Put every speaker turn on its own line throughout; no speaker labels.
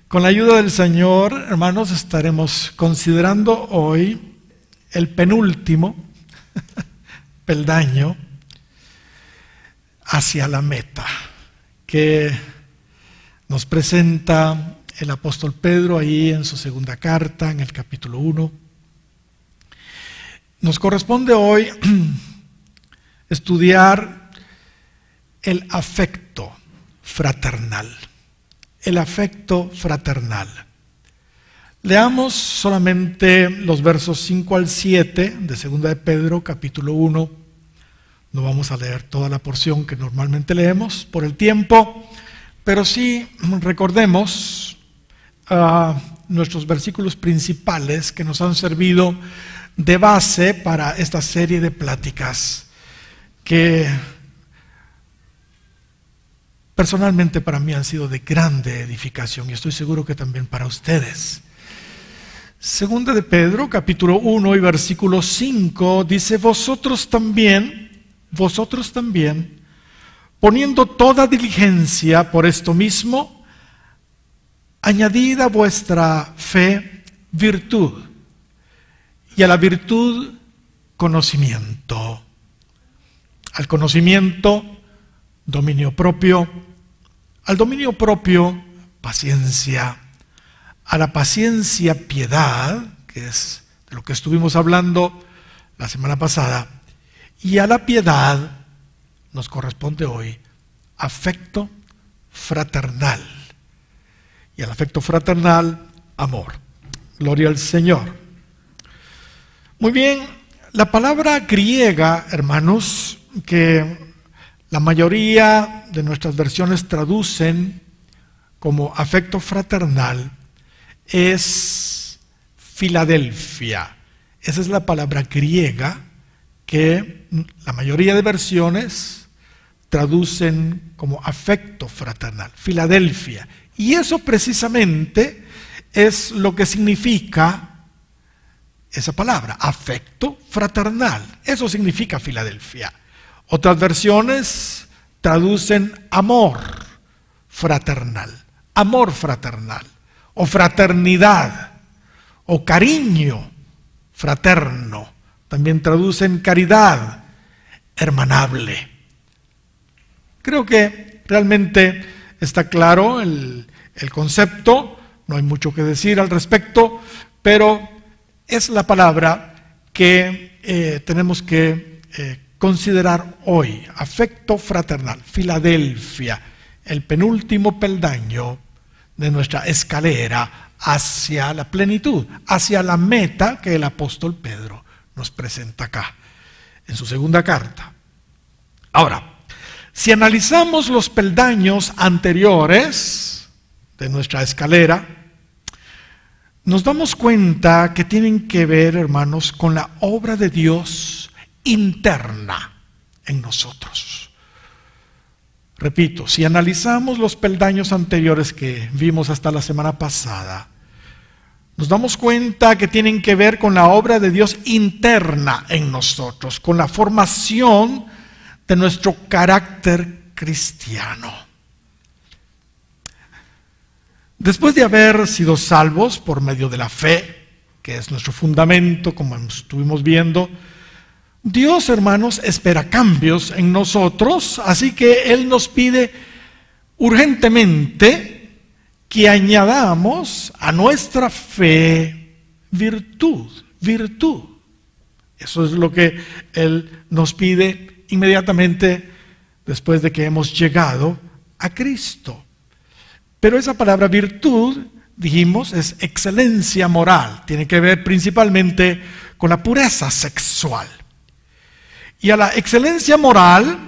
Con la ayuda del Señor, hermanos, estaremos considerando hoy el penúltimo peldaño hacia la meta que nos presenta el apóstol Pedro ahí en su segunda carta, en el capítulo 1. Nos corresponde hoy estudiar el afecto fraternal. El afecto fraternal. Leamos solamente los versos 5 al 7 de 2 de Pedro, capítulo 1. No vamos a leer toda la porción que normalmente leemos por el tiempo, pero sí recordemos nuestros versículos principales que nos han servido de base para esta serie de pláticas que personalmente para mí han sido de grande edificación y estoy seguro que también para ustedes. Segunda de Pedro, capítulo 1 y versículo 5, dice: vosotros también, poniendo toda diligencia por esto mismo, añadid a vuestra fe virtud, y a la virtud conocimiento, al conocimiento dominio propio, al dominio propio paciencia, a la paciencia piedad, que es de lo que estuvimos hablando la semana pasada, y a la piedad nos corresponde hoy afecto fraternal, y al afecto fraternal amor. Gloria al Señor. Muy bien, la palabra griega, hermanos, que la mayoría de nuestras versiones traducen como afecto fraternal, es Filadelfia. Esa es la palabra griega que la mayoría de versiones traducen como afecto fraternal, Filadelfia. Y eso precisamente es lo que significa esa palabra, afecto fraternal. Eso significa Filadelfia. Otras versiones traducen amor fraternal, o fraternidad, o cariño fraterno. También traducen caridad hermanable. Creo que realmente está claro el concepto, no hay mucho que decir al respecto, pero es la palabra que tenemos que considerar hoy, afecto fraternal, Filadelfia, el penúltimo peldaño de nuestra escalera hacia la plenitud, hacia la meta que el apóstol Pedro nos presenta acá, en su segunda carta. Ahora, si analizamos los peldaños anteriores de nuestra escalera, nos damos cuenta que tienen que ver, hermanos, con la obra de Dios interna en nosotros. Repito, si analizamos los peldaños anteriores que vimos hasta la semana pasada, nos damos cuenta que tienen que ver con la obra de Dios interna en nosotros, con la formación de nuestro carácter cristiano. Después de haber sido salvos por medio de la fe, que es nuestro fundamento, como estuvimos viendo, Dios, hermanos, espera cambios en nosotros, así que Él nos pide urgentemente que añadamos a nuestra fe virtud. Eso es lo que Él nos pide inmediatamente después de que hemos llegado a Cristo. Pero esa palabra virtud, dijimos, es excelencia moral, tiene que ver principalmente con la pureza sexual. Y a la excelencia moral,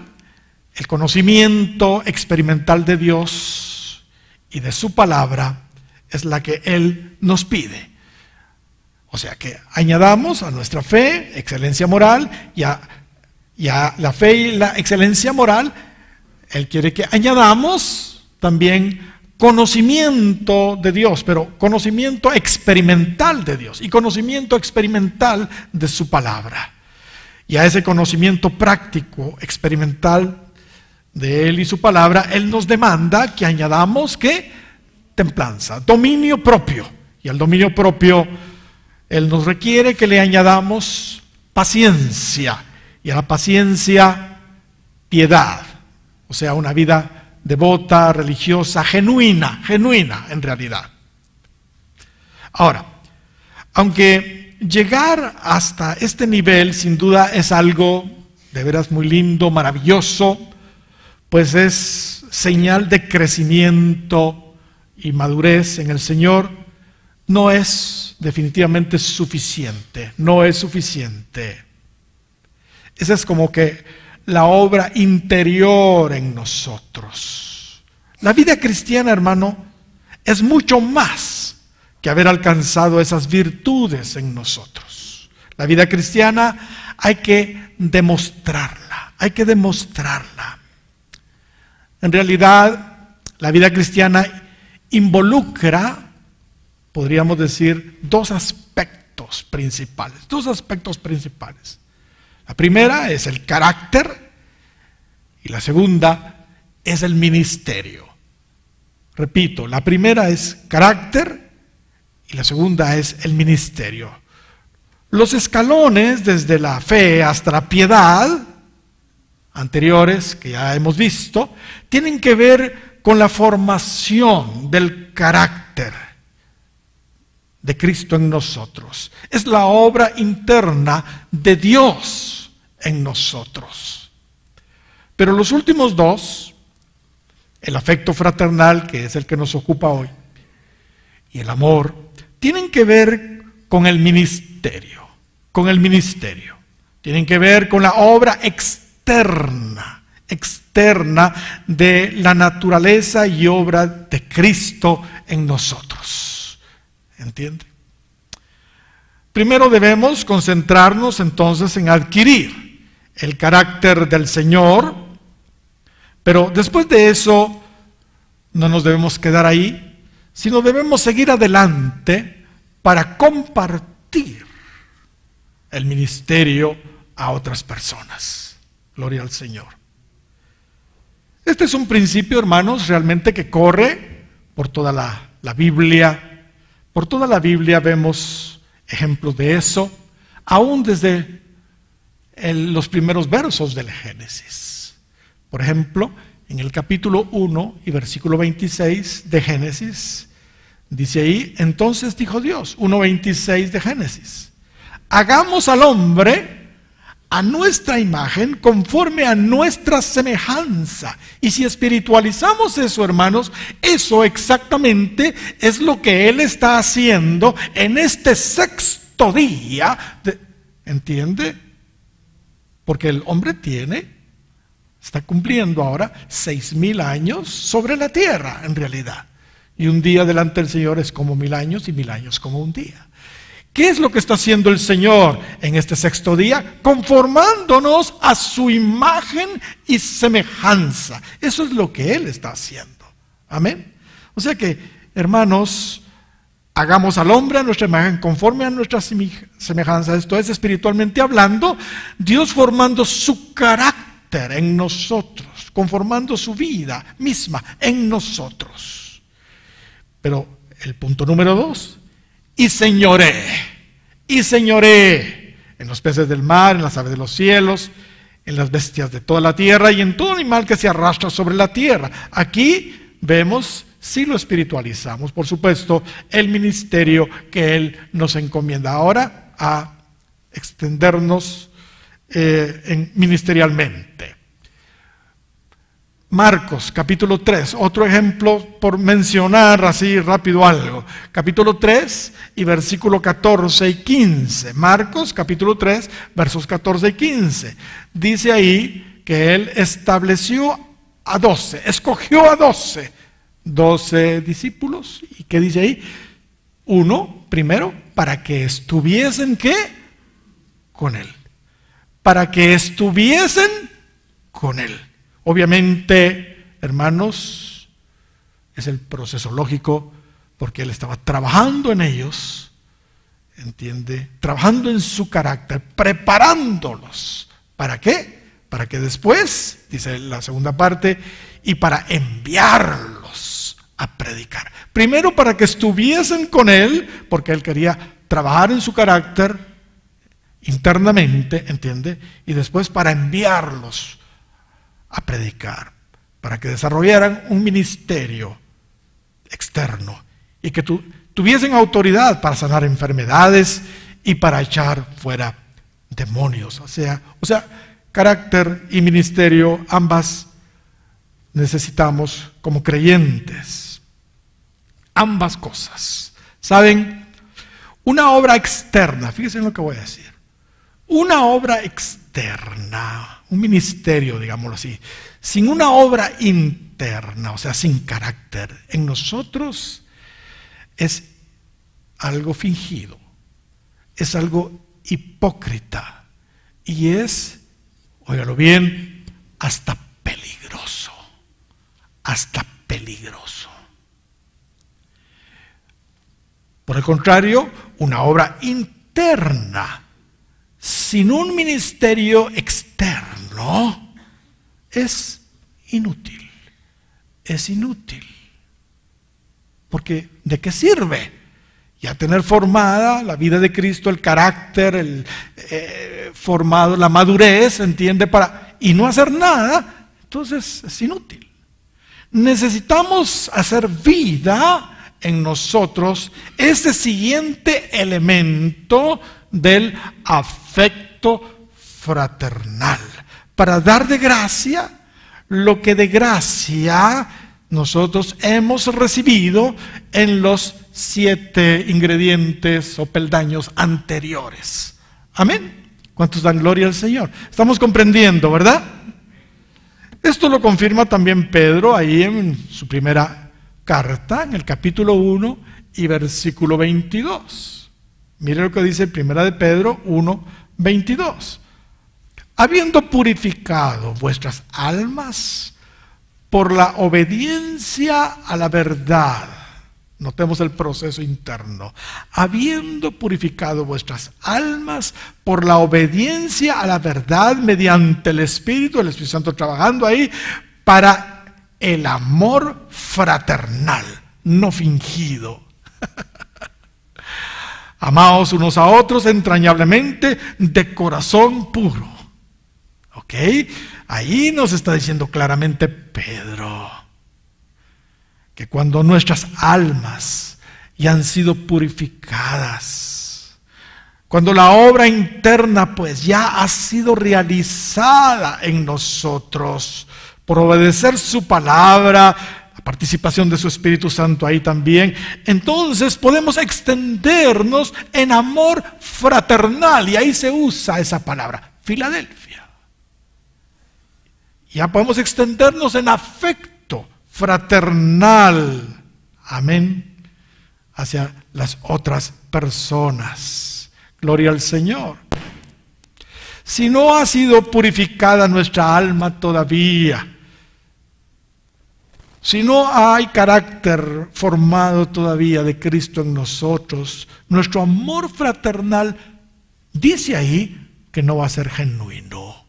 el conocimiento experimental de Dios y de su palabra es la que Él nos pide. O sea que añadamos a nuestra fe excelencia moral y a la fe y la excelencia moral, Él quiere que añadamos también conocimiento de Dios, pero conocimiento experimental de Dios y conocimiento experimental de su palabra. Y a ese conocimiento práctico, experimental de Él y su palabra, Él nos demanda que añadamos ¿qué? templanza, dominio propio. Y al dominio propio, Él nos requiere que le añadamos paciencia. Y a la paciencia, piedad. O sea, una vida devota, religiosa, genuina en realidad. Ahora, aunque llegar hasta este nivel sin duda es algo de veras muy lindo, maravilloso, pues es señal de crecimiento y madurez en el Señor, no es definitivamente suficiente, no es suficiente. Esa es como que la obra interior en nosotros. La vida cristiana, hermano, es mucho más que haber alcanzado esas virtudes en nosotros. La vida cristiana hay que demostrarla, En realidad, la vida cristiana involucra, podríamos decir, dos aspectos principales. La primera es el carácter y la segunda es el ministerio. Repito, la primera es carácter y la segunda es el ministerio. Los escalones desde la fe hasta la piedad, anteriores que ya hemos visto, tienen que ver con la formación del carácter de Cristo en nosotros. Es la obra interna de Dios en nosotros. Pero los últimos dos, el afecto fraternal, que es el que nos ocupa hoy, y el amor, tienen que ver con el ministerio, tienen que ver con la obra externa de la naturaleza y obra de Cristo en nosotros. ¿Entiende? Primero debemos concentrarnos entonces en adquirir el carácter del Señor, pero después de eso no nos debemos quedar ahí, sino debemos seguir adelante para compartir el ministerio a otras personas. Gloria al Señor. Este es un principio, hermanos, realmente que corre por toda la Biblia. Por toda la Biblia vemos ejemplos de eso, aún desde los primeros versos del Génesis. Por ejemplo, en el capítulo 1 y versículo 26 de Génesis, dice ahí, entonces dijo Dios, 1:26 de Génesis, hagamos al hombre a nuestra imagen, conforme a nuestra semejanza. Y si espiritualizamos eso, hermanos, eso exactamente es lo que Él está haciendo en este sexto día. ¿Entiende? Porque el hombre está cumpliendo ahora 6,000 años sobre la tierra, en realidad. Y un día delante del Señor es como 1,000 años y 1,000 años como un día. ¿Qué es lo que está haciendo el Señor en este sexto día? Conformándonos a su imagen y semejanza. Eso es lo que Él está haciendo. Amén. O sea que, hermanos, hagamos al hombre a nuestra imagen conforme a nuestra semejanza. Esto es, espiritualmente hablando, Dios formando su carácter en nosotros, conformando su vida misma en nosotros. Pero el punto número 2, y señoré en los peces del mar, en las aves de los cielos, en las bestias de toda la tierra y en todo animal que se arrastra sobre la tierra. Aquí vemos, si lo espiritualizamos, por supuesto, el ministerio que Él nos encomienda ahora a extendernos ministerialmente. Marcos, capítulo 3, otro ejemplo por mencionar así rápido algo. Capítulo 3 y versículo 14 y 15. Marcos, capítulo 3, versos 14 y 15. Dice ahí que Él estableció a 12, escogió a 12 discípulos. ¿Y qué dice ahí? Uno, primero, para que estuviesen, ¿qué? Con Él. Para que estuviesen con Él. Obviamente, hermanos, es el proceso lógico porque Él estaba trabajando en ellos, ¿entiende? Trabajando en su carácter, preparándolos. ¿Para qué? Para que después, dice la segunda parte, y para enviarlos a predicar. Primero para que estuviesen con él, porque él quería trabajar en su carácter internamente, ¿entiende? Y después para enviarlos a predicar, para que desarrollaran un ministerio externo y que tuviesen autoridad para sanar enfermedades y para echar fuera demonios. O sea, carácter y ministerio, ambas necesitamos como creyentes. Ambas cosas. ¿Saben? Una obra externa, fíjense en lo que voy a decir. Una obra externa, un ministerio, digámoslo así, sin una obra interna, o sea, sin carácter, en nosotros es algo fingido, es algo hipócrita y es, óigalo bien, hasta peligroso, hasta peligroso. Por el contrario, una obra interna, sin un ministerio externo, es inútil. Es inútil. Porque ¿de qué sirve? Ya tener formada la vida de Cristo, el carácter, formado, la madurez, ¿entiende? Y no hacer nada, entonces es inútil. Necesitamos hacer vida en nosotros ese siguiente elemento del afecto fraternal, para dar de gracia lo que de gracia nosotros hemos recibido en los 7 ingredientes o peldaños anteriores. Amén. ¿Cuántos dan gloria al Señor? Estamos comprendiendo, ¿verdad? Esto lo confirma también Pedro ahí en su primera carta, en el capítulo 1 y versículo 22. Mire lo que dice primera de Pedro 1, 22. Habiendo purificado vuestras almas por la obediencia a la verdad. Notemos el proceso interno. Habiendo purificado vuestras almas por la obediencia a la verdad mediante el Espíritu Santo trabajando ahí para el amor fraternal, no fingido. Amaos unos a otros entrañablemente de corazón puro. ¿Ok? Ahí nos está diciendo claramente Pedro que cuando nuestras almas ya han sido purificadas, cuando la obra interna pues ya ha sido realizada en nosotros por obedecer su palabra, la participación de su Espíritu Santo ahí también, entonces podemos extendernos en amor fraternal, y ahí se usa esa palabra, Filadelfia. Ya podemos extendernos en afecto fraternal, amén, hacia las otras personas. Gloria al Señor. Si no ha sido purificada nuestra alma todavía, si no hay carácter formado todavía de Cristo en nosotros, nuestro amor fraternal dice ahí que no va a ser genuino,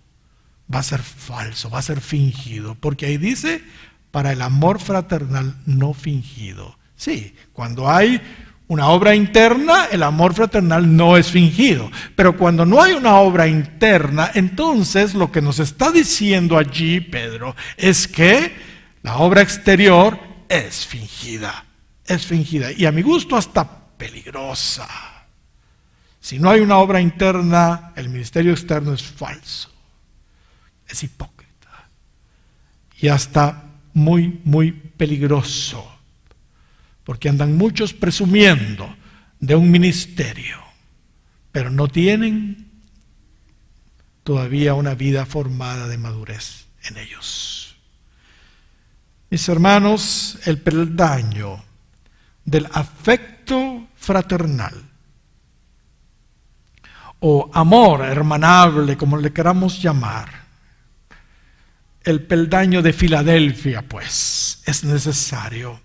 va a ser falso, va a ser fingido, porque ahí dice para el amor fraternal no fingido. Sí, cuando hay una obra interna, el amor fraternal no es fingido. Pero cuando no hay una obra interna, entonces lo que nos está diciendo allí Pedro es que la obra exterior es fingida. Es fingida. Y a mi gusto hasta peligrosa. Si no hay una obra interna, el ministerio externo es falso. Es hipócrita. Y hasta muy, muy peligroso. Porque andan muchos presumiendo de un ministerio, pero no tienen todavía una vida formada de madurez en ellos. Mis hermanos, el peldaño del afecto fraternal o amor hermanable, como le queramos llamar, el peldaño de Filadelfia, pues, es necesario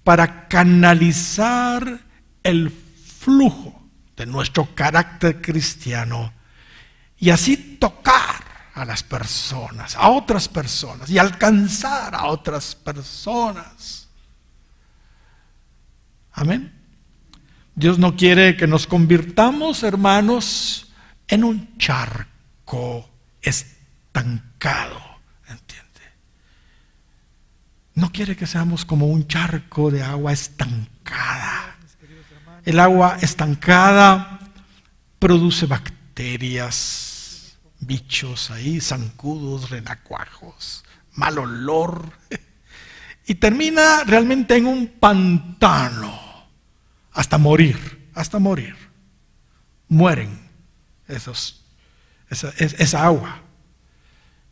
para canalizar el flujo de nuestro carácter cristiano y así tocar a las personas, a otras personas y alcanzar a otras personas. Amén. Dios no quiere que nos convirtamos, hermanos, en un charco estancado, ¿entiende? No quiere que seamos como un charco de agua estancada. El agua estancada produce bacterias, bichos ahí, zancudos, renacuajos, mal olor, y termina realmente en un pantano, hasta morir, mueren esa agua.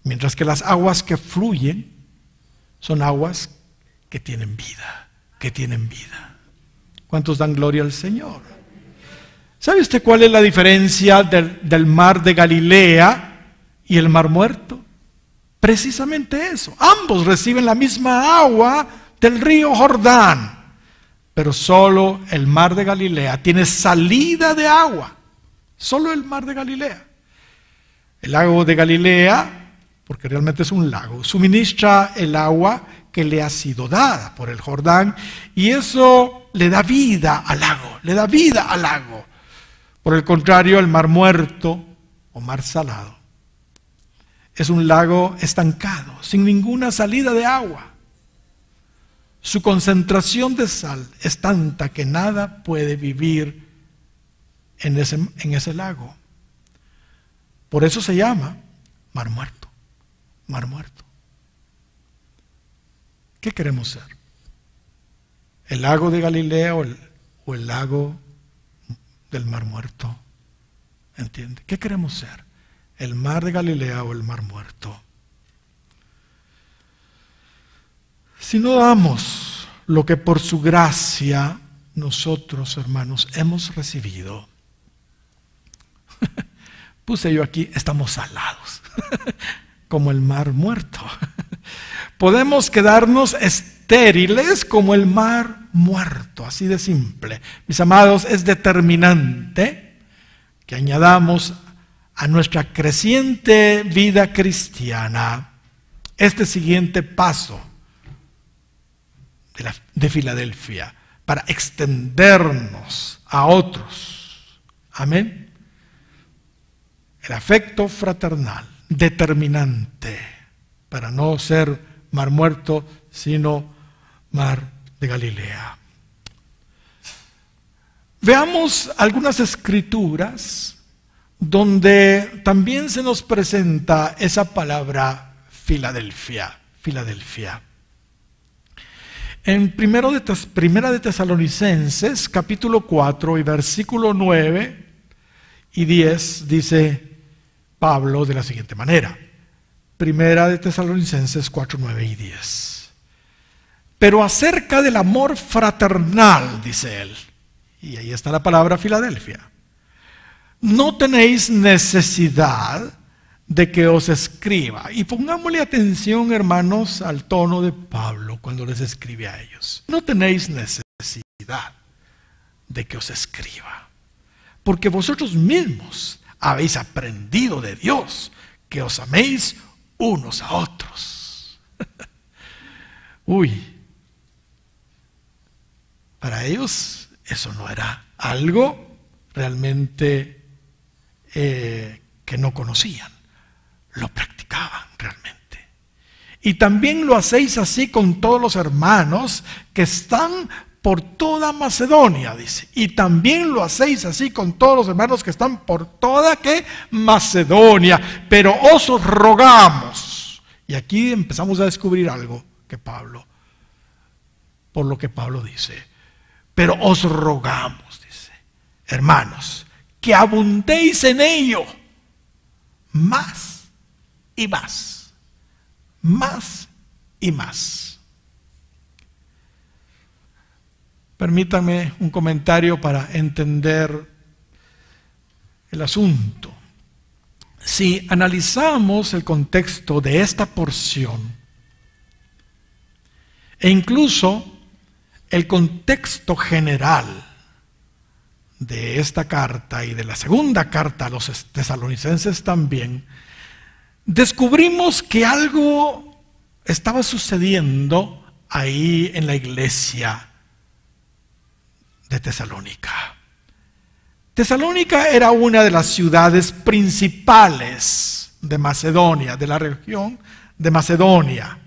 Mientras que las aguas que fluyen son aguas que tienen vida, ¿Cuántos dan gloria al Señor? ¿Sabe usted cuál es la diferencia del mar de Galilea y el mar muerto? Precisamente eso. Ambos reciben la misma agua del río Jordán, pero solo el mar de Galilea tiene salida de agua. Solo el mar de Galilea. El lago de Galilea, porque realmente es un lago, suministra el agua que le ha sido dada por el Jordán, y eso le da vida al lago, Por el contrario, el mar muerto o mar salado es un lago estancado, sin ninguna salida de agua. Su concentración de sal es tanta que nada puede vivir en ese lago. Por eso se llama mar muerto. ¿Qué queremos ser? ¿El lago de Galilea o el lago del mar muerto? ¿Entiende? ¿Qué queremos ser? ¿El mar de Galilea o el mar muerto? Si no damos lo que por su gracia nosotros, hermanos, hemos recibido, puse yo aquí, estamos salados, como el mar muerto. Podemos quedarnos estériles como el mar muerto, así de simple. Mis amados, es determinante que añadamos a nuestra creciente vida cristiana este siguiente paso de Filadelfia para extendernos a otros. Amén. El afecto fraternal, determinante para no ser mar muerto, sino mar de Galilea. Veamos algunas escrituras donde también se nos presenta esa palabra Filadelfia. En Primera de Tesalonicenses, capítulo 4 y versículo 9 y 10, dice Pablo de la siguiente manera. Primera de Tesalonicenses 4, 9 y 10. Pero acerca del amor fraternal, dice él, y ahí está la palabra Filadelfia, no tenéis necesidad de que os escriba. Y pongámosle atención, hermanos, al tono de Pablo cuando les escribe a ellos. No tenéis necesidad de que os escriba, porque vosotros mismos habéis aprendido de Dios que os améis unos a otros. Uy, para ellos eso no era algo realmente que no conocían, lo practicaban realmente. Y también lo hacéis así con todos los hermanos que están por toda Macedonia, dice. Y también lo hacéis así con todos los hermanos que están por toda, ¿qué? Macedonia. Pero os rogamos. Y aquí empezamos a descubrir algo por lo que Pablo dice. Pero os rogamos, dice, hermanos, que abundéis en ello más y más. Más y más. Permítanme un comentario para entender el asunto. Si analizamos el contexto de esta porción e incluso el contexto general de esta carta y de la segunda carta a los tesalonicenses también, descubrimos que algo estaba sucediendo ahí en la iglesia de Tesalónica. Tesalónica era una de las ciudades principales de Macedonia, de la región de Macedonia.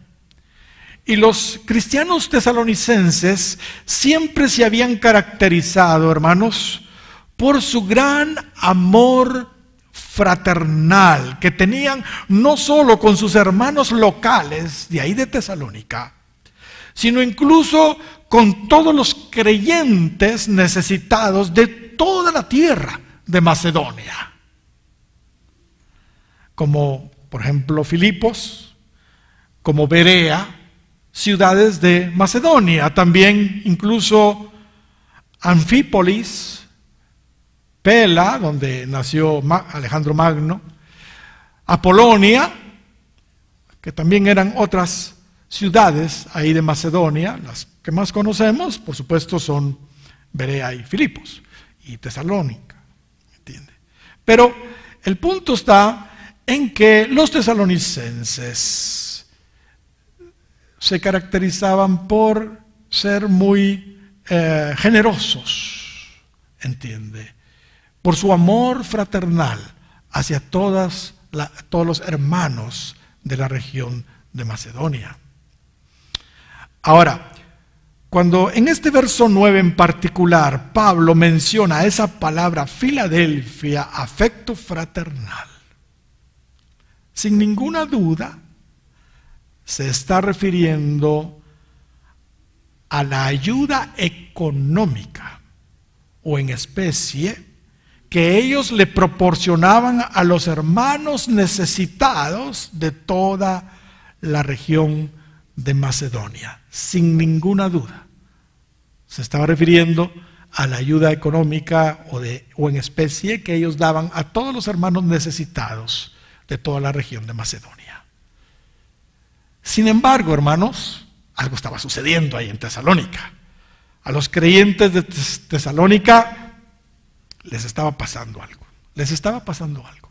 Y los cristianos tesalonicenses siempre se habían caracterizado, hermanos, por su gran amor fraternal que tenían no solo con sus hermanos locales de ahí de Tesalónica, sino incluso con todos los creyentes necesitados de toda la tierra de Macedonia. Como por ejemplo Filipos, como Berea, ciudades de Macedonia, también incluso Anfípolis, Pela, donde nació Alejandro Magno, Apolonia, que también eran otras ciudades ahí de Macedonia. Las que más conocemos, por supuesto, son Berea y Filipos y Tesalónica, ¿entiende? Pero el punto está en que los tesalonicenses se caracterizaban por ser muy generosos, ¿entiende? Por su amor fraternal hacia todos los hermanos de la región de Macedonia. Ahora, cuando en este verso 9 en particular Pablo menciona esa palabra Filadelfia, afecto fraternal, sin ninguna duda se está refiriendo a la ayuda económica o en especie que ellos le proporcionaban a los hermanos necesitados de toda la región de Macedonia. Sin ninguna duda se estaba refiriendo a la ayuda económica o en especie que ellos daban a todos los hermanos necesitados de toda la región de Macedonia. Sin embargo, hermanos, algo estaba sucediendo ahí en Tesalónica. A los creyentes de Tesalónica les estaba pasando algo. Les estaba pasando algo.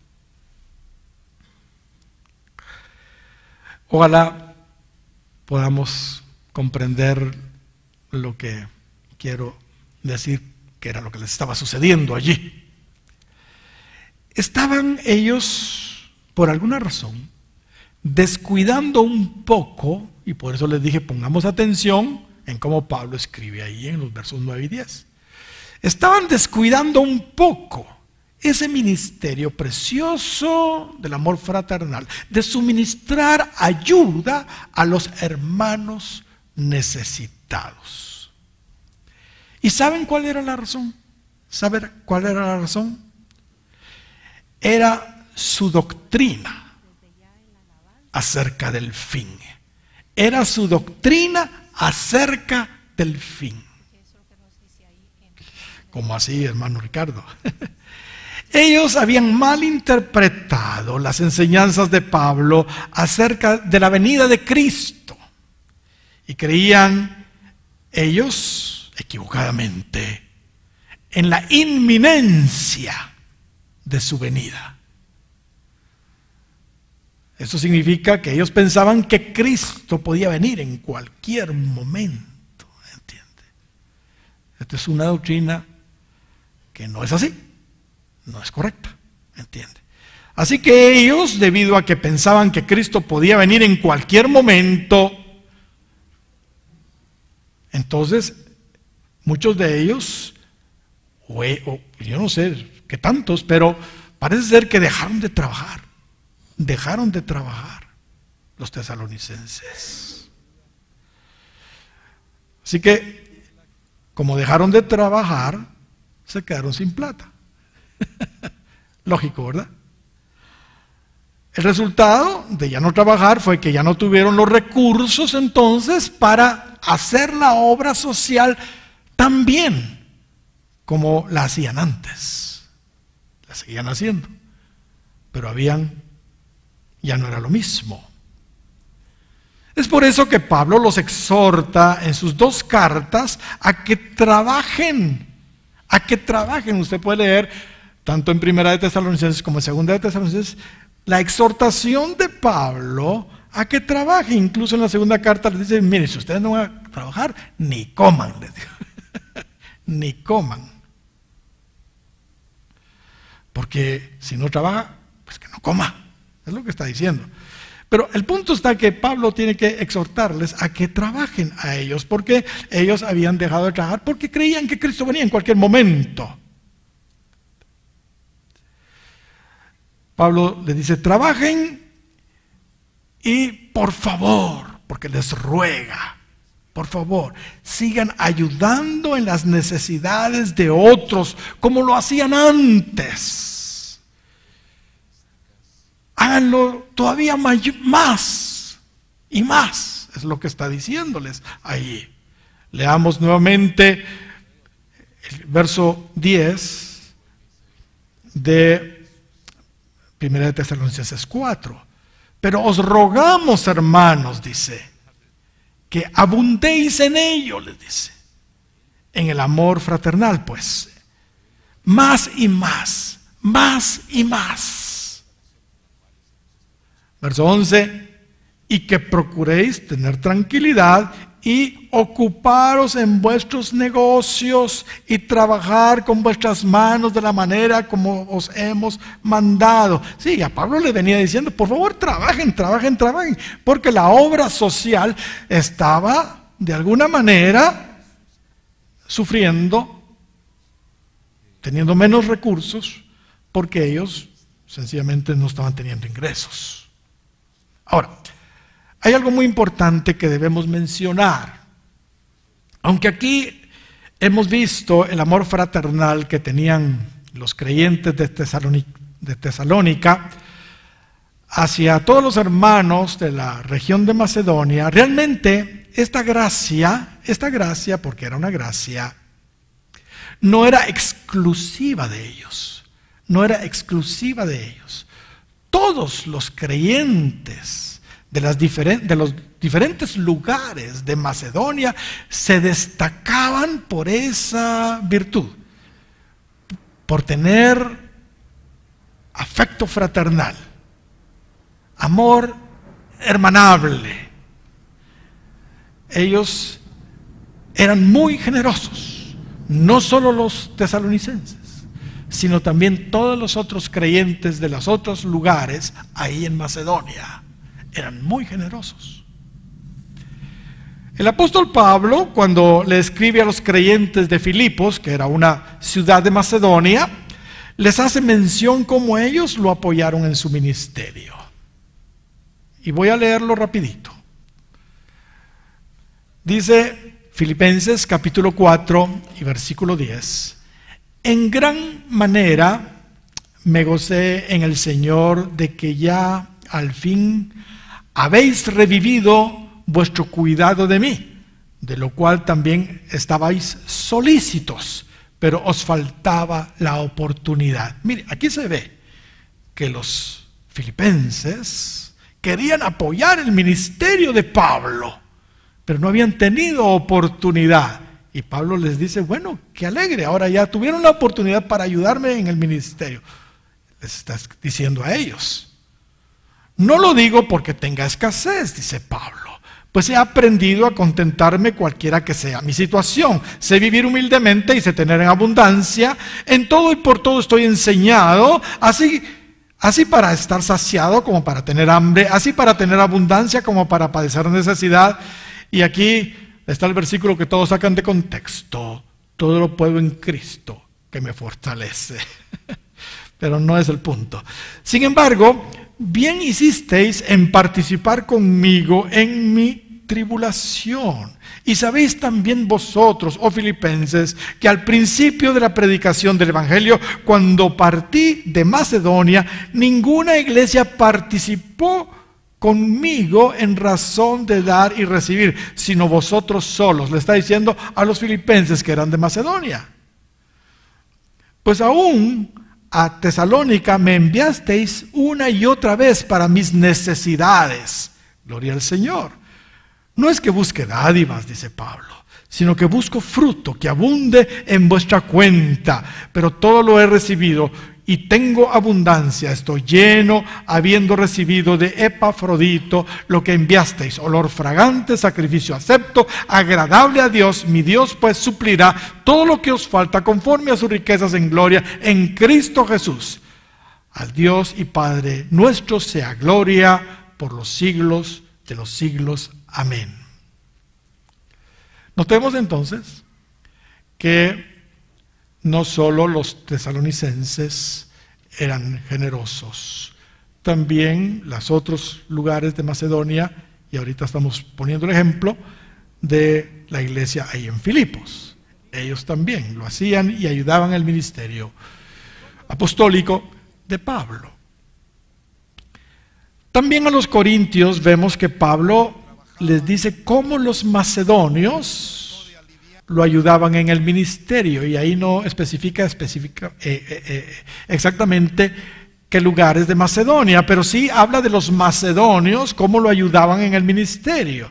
Ojalá podamos comprender lo que quiero decir, que era lo que les estaba sucediendo allí. Estaban ellos, por alguna razón, descuidando un poco, y por eso les dije, pongamos atención en cómo Pablo escribe ahí en los versos 9 y 10. Estaban descuidando un poco ese ministerio precioso del amor fraternal, de suministrar ayuda a los hermanos necesitados. ¿Y saben cuál era la razón? ¿Saben cuál era la razón? Era su doctrina acerca del fin. Era su doctrina acerca del fin. ¿Cómo así, hermano Ricardo? Ellos habían malinterpretado las enseñanzas de Pablo acerca de la venida de Cristo y creían ellos equivocadamente en la inminencia de su venida. Eso significa que ellos pensaban que Cristo podía venir en cualquier momento, ¿entiende? Esta es una doctrina que no es así, no es correcta, ¿entiende? Así que ellos, debido a que pensaban que Cristo podía venir en cualquier momento, entonces muchos de ellos, yo no sé qué tantos, pero parece ser que dejaron de trabajar los tesalonicenses. Así que, como dejaron de trabajar, se quedaron sin plata. Lógico, ¿verdad? El resultado de ya no trabajar fue que ya no tuvieron los recursos entonces para hacer la obra social tan bien como la hacían antes. La seguían haciendo, pero ya no era lo mismo. Es por eso que Pablo los exhorta en sus dos cartas a que trabajen. Usted puede leer tanto en Primera de Tesalonicenses como en Segunda de Tesalonicenses la exhortación de Pablo a que trabaje. Incluso en la segunda carta les dice: mire, si ustedes no van a trabajar, ni coman, les digo. ni coman. Porque si no trabaja, pues que no coma. Es lo que está diciendo. Pero el punto está que Pablo tiene que exhortarles a que trabajen a ellos, porque ellos habían dejado de trabajar porque creían que Cristo venía en cualquier momento. Pablo les dice, trabajen y por favor, porque les ruega, por favor, sigan ayudando en las necesidades de otros como lo hacían antes. Háganlo todavía más y más, es lo que está diciéndoles ahí. Leamos nuevamente el verso 10 de 1 Tesalonicenses 4. Pero os rogamos, hermanos, dice, que abundéis en ello, les dice, en el amor fraternal, pues, más y más, más y más. Verso 11, y que procuréis tener tranquilidad y ocuparos en vuestros negocios y trabajar con vuestras manos de la manera como os hemos mandado. Sí, a Pablo le venía diciendo, por favor, trabajen, trabajen, trabajen, porque la obra social estaba de alguna manera sufriendo, teniendo menos recursos, porque ellos sencillamente no estaban teniendo ingresos. Ahora, hay algo muy importante que debemos mencionar. Aunque aquí hemos visto el amor fraternal que tenían los creyentes de Tesalónica hacia todos los hermanos de la región de Macedonia, realmente esta gracia, porque era una gracia, no era exclusiva de ellos. No era exclusiva de ellos. Todos los creyentes de los diferentes lugares de Macedonia se destacaban por esa virtud, por tener afecto fraternal, amor hermanable. Ellos eran muy generosos, no solo los tesalonicenses, sino también todos los otros creyentes de los otros lugares ahí en Macedonia. Eran muy generosos. El apóstol Pablo, cuando le escribe a los creyentes de Filipos, que era una ciudad de Macedonia, les hace mención cómo ellos lo apoyaron en su ministerio. Y voy a leerlo rapidito. Dice Filipenses capítulo 4 y versículo 10. En gran manera me gocé en el Señor de que ya al fin habéis revivido vuestro cuidado de mí, de lo cual también estabais solícitos, pero os faltaba la oportunidad. Mire, aquí se ve que los filipenses querían apoyar el ministerio de Pablo, pero no habían tenido oportunidad. Y Pablo les dice, bueno, qué alegre, ahora ya tuvieron la oportunidad para ayudarme en el ministerio. Les está diciendo a ellos. No lo digo porque tenga escasez, dice Pablo, pues he aprendido a contentarme cualquiera que sea mi situación. Sé vivir humildemente y sé tener en abundancia. En todo y por todo estoy enseñado, así para estar saciado como para tener hambre, así para tener abundancia como para padecer necesidad. Y aquí está el versículo que todos sacan de contexto. Todo lo puedo en Cristo que me fortalece. Pero no es el punto. Sin embargo, bien hicisteis en participar conmigo en mi tribulación. Y sabéis también vosotros, oh filipenses, que al principio de la predicación del Evangelio, cuando partí de Macedonia, ninguna iglesia participó conmigo en razón de dar y recibir, sino vosotros solos. Le está diciendo a los filipenses que eran de Macedonia. Pues aún a Tesalónica me enviasteis una y otra vez para mis necesidades. Gloria al Señor. No es que busque dádivas, dice Pablo, sino que busco fruto que abunde en vuestra cuenta. Pero todo lo he recibido y tengo abundancia, estoy lleno, habiendo recibido de Epafrodito lo que enviasteis, olor fragante, sacrificio acepto, agradable a Dios. Mi Dios pues suplirá todo lo que os falta conforme a sus riquezas en gloria en Cristo Jesús. Al Dios y Padre nuestro sea gloria por los siglos de los siglos. Amén. Notemos entonces que no solo los tesalonicenses eran generosos, también los otros lugares de Macedonia, y ahorita estamos poniendo el ejemplo de la iglesia ahí en Filipos. Ellos también lo hacían y ayudaban al ministerio apostólico de Pablo. También a los corintios vemos que Pablo les dice cómo los macedonios lo ayudaban en el ministerio, y ahí no especifica exactamente qué lugares de Macedonia, pero sí habla de los macedonios, cómo lo ayudaban en el ministerio.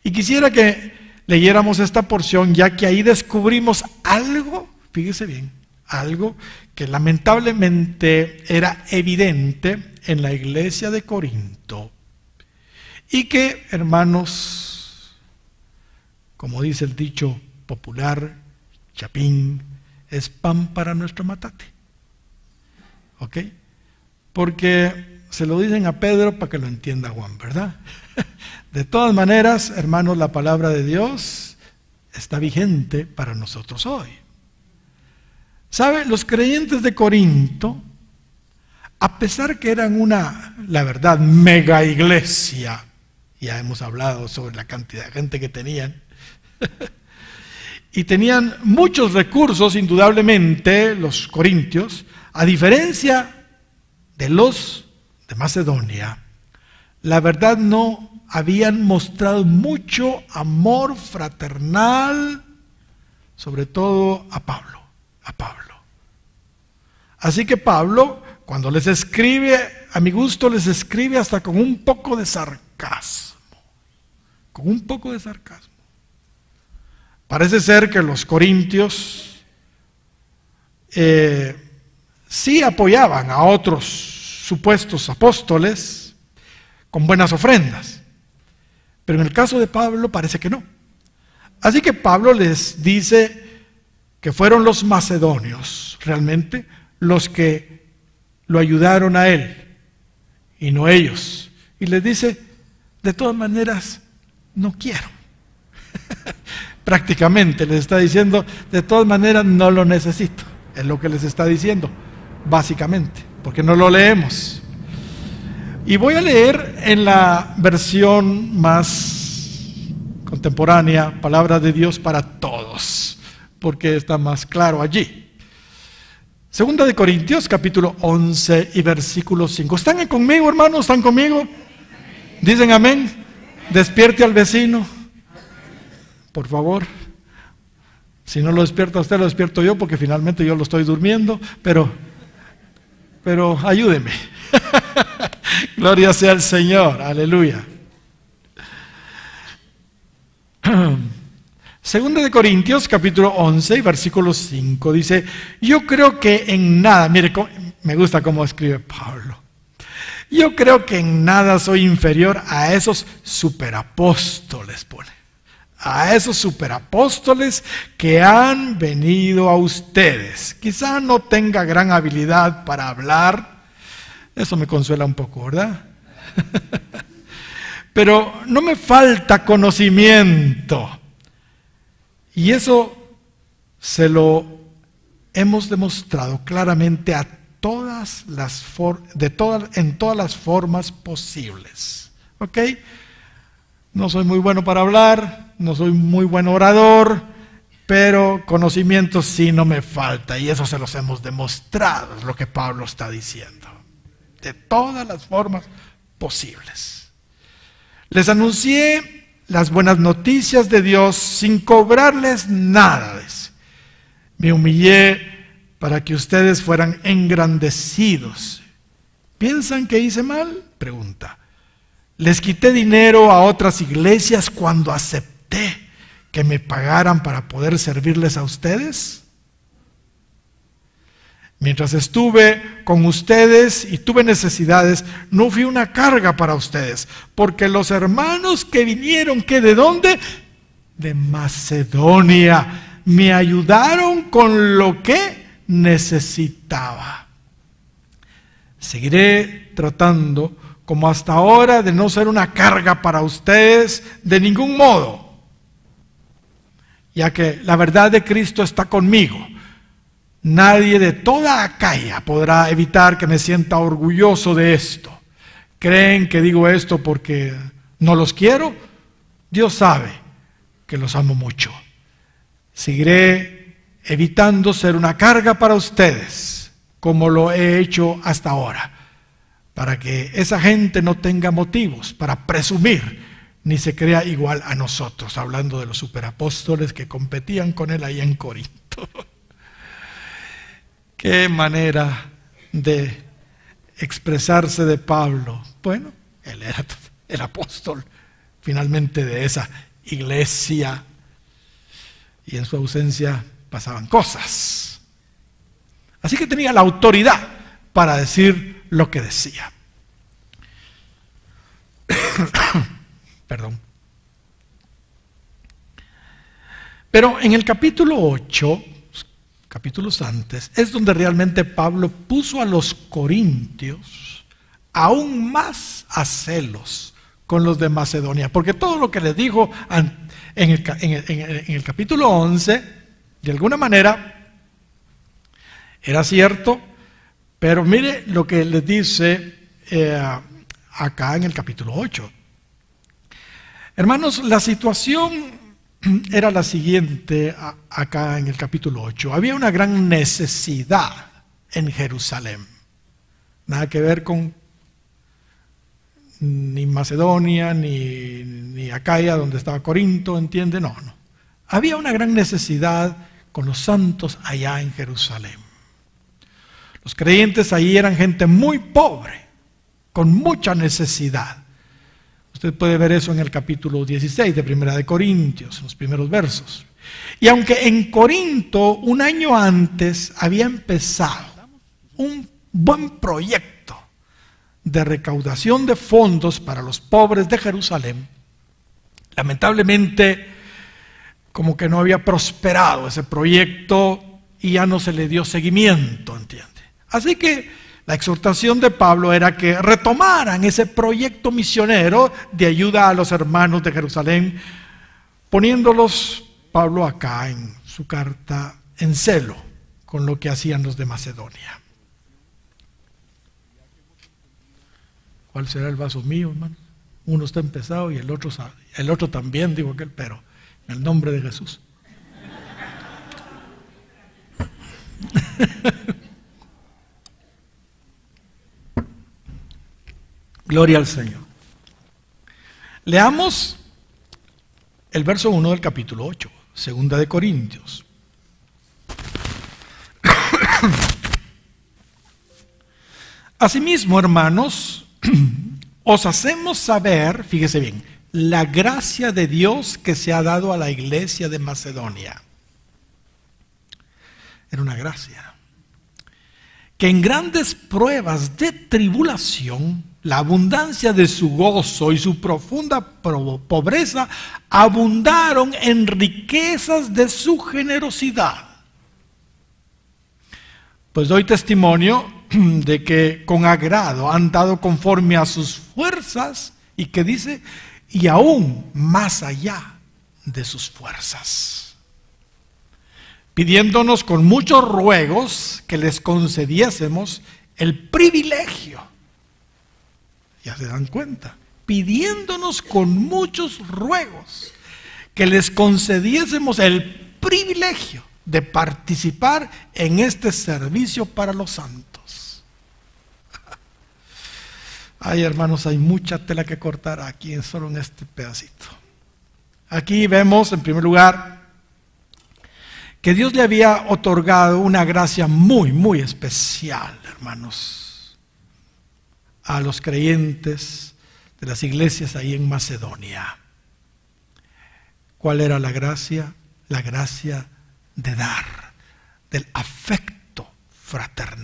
Y quisiera que leyéramos esta porción, ya que ahí descubrimos algo, fíjese bien, algo que lamentablemente era evidente en la iglesia de Corinto, y que, hermanos, como dice el dicho popular, chapín, es pan para nuestro matate. ¿Ok? Porque se lo dicen a Pedro para que lo entienda Juan, ¿verdad? De todas maneras, hermanos, la palabra de Dios está vigente para nosotros hoy. ¿Sabe? Los creyentes de Corinto, a pesar que eran la verdad, mega iglesia, ya hemos hablado sobre la cantidad de gente que tenían, y tenían muchos recursos, indudablemente, los corintios, a diferencia de los de Macedonia, la verdad no habían mostrado mucho amor fraternal, sobre todo a Pablo. Así que Pablo, cuando les escribe, a mi gusto les escribe hasta con un poco de sarcasmo. Con un poco de sarcasmo. Parece ser que los corintios sí apoyaban a otros supuestos apóstoles con buenas ofrendas, pero en el caso de Pablo parece que no. Así que Pablo les dice que fueron los macedonios realmente los que lo ayudaron a él y no ellos, y les dice, de todas maneras no quiero. Prácticamente les está diciendo, de todas maneras no lo necesito. Es lo que les está diciendo, básicamente, porque no lo leemos. Y voy a leer en la versión más contemporánea, Palabra de Dios para Todos, porque está más claro allí. Segunda de Corintios, capítulo 11 y versículo 5. ¿Están conmigo, hermanos? ¿Están conmigo? ¿Dicen amén? Despierte al vecino, por favor. Si no lo despierta usted, lo despierto yo, porque finalmente yo lo estoy durmiendo, pero ayúdeme. Gloria sea al Señor, aleluya. Segunda de Corintios, capítulo 11, versículo 5, dice, yo creo que en nada, mire, me gusta cómo escribe Pablo, yo creo que en nada soy inferior a esos superapóstoles, pone, a esos superapóstoles que han venido a ustedes. Quizá no tenga gran habilidad para hablar, eso me consuela un poco, ¿verdad? Pero no me falta conocimiento. Y eso se lo hemos demostrado claramente en todas las formas posibles. ¿Ok? No soy muy bueno para hablar, no soy muy buen orador, pero conocimiento sí no me falta, y eso se los hemos demostrado, es lo que Pablo está diciendo. De todas las formas posibles. Les anuncié las buenas noticias de Dios sin cobrarles nada. Me humillé para que ustedes fueran engrandecidos. ¿Piensan que hice mal? Pregunta. ¿Les quité dinero a otras iglesias cuando acepté que me pagaran para poder servirles a ustedes? Mientras estuve con ustedes y tuve necesidades, no fui una carga para ustedes, porque los hermanos que vinieron, ¿que de dónde? De Macedonia, me ayudaron con lo que necesitaba. Seguiré tratando como hasta ahora de no ser una carga para ustedes de ningún modo, ya que la verdad de Cristo está conmigo. Nadie de toda Acaya podrá evitar que me sienta orgulloso de esto. ¿Creen que digo esto porque no los quiero? Dios sabe que los amo mucho. Seguiré evitando ser una carga para ustedes, como lo he hecho hasta ahora, para que esa gente no tenga motivos para presumir, ni se crea igual a nosotros, hablando de los superapóstoles que competían con él ahí en Corinto. Qué manera de expresarse de Pablo. Bueno, él era el apóstol finalmente de esa iglesia, y en su ausencia pasaban cosas. Así que tenía la autoridad para decir lo que decía. Perdón. Pero en el capítulo 8, capítulos antes, es donde realmente Pablo puso a los corintios aún más a celos con los de Macedonia, porque todo lo que les dijo en el capítulo 11, de alguna manera, era cierto, pero mire lo que les dice acá en el capítulo 8. Hermanos, la situación era la siguiente acá en el capítulo 8. Había una gran necesidad en Jerusalén. Nada que ver con ni Macedonia, ni Acaya, donde estaba Corinto, ¿entiende? No. Había una gran necesidad con los santos allá en Jerusalén. Los creyentes allí eran gente muy pobre, con mucha necesidad. Usted puede ver eso en el capítulo 16 de Primera de Corintios, en los primeros versos. Y aunque en Corinto un año antes había empezado un buen proyecto de recaudación de fondos para los pobres de Jerusalén, lamentablemente como que no había prosperado ese proyecto y ya no se le dio seguimiento, ¿entiende? Así que la exhortación de Pablo era que retomaran ese proyecto misionero de ayuda a los hermanos de Jerusalén, poniéndolos, Pablo acá en su carta, en celo con lo que hacían los de Macedonia. ¿Cuál será el vaso mío, hermano? Uno está empezado y el otro también, digo aquel, pero en el nombre de Jesús. Gloria al Señor. Leamos el verso 1 del capítulo 8, segunda de Corintios. Asimismo, hermanos, os hacemos saber, fíjese bien, la gracia de Dios que se ha dado a la iglesia de Macedonia. Era una gracia. Que en grandes pruebas de tribulación, la abundancia de su gozo y su profunda pobreza abundaron en riquezas de su generosidad. Pues doy testimonio de que con agrado han dado conforme a sus fuerzas, y que dice, y aún más allá de sus fuerzas, pidiéndonos con muchos ruegos que les concediésemos el privilegio. Ya se dan cuenta, pidiéndonos con muchos ruegos que les concediésemos el privilegio de participar en este servicio para los santos. Ay, hermanos, hay mucha tela que cortar aquí, solo en este pedacito. Aquí vemos, en primer lugar, que Dios le había otorgado una gracia muy, muy especial, hermanos, a los creyentes de las iglesias ahí en Macedonia. ¿Cuál era la gracia? La gracia de dar, del afecto fraternal.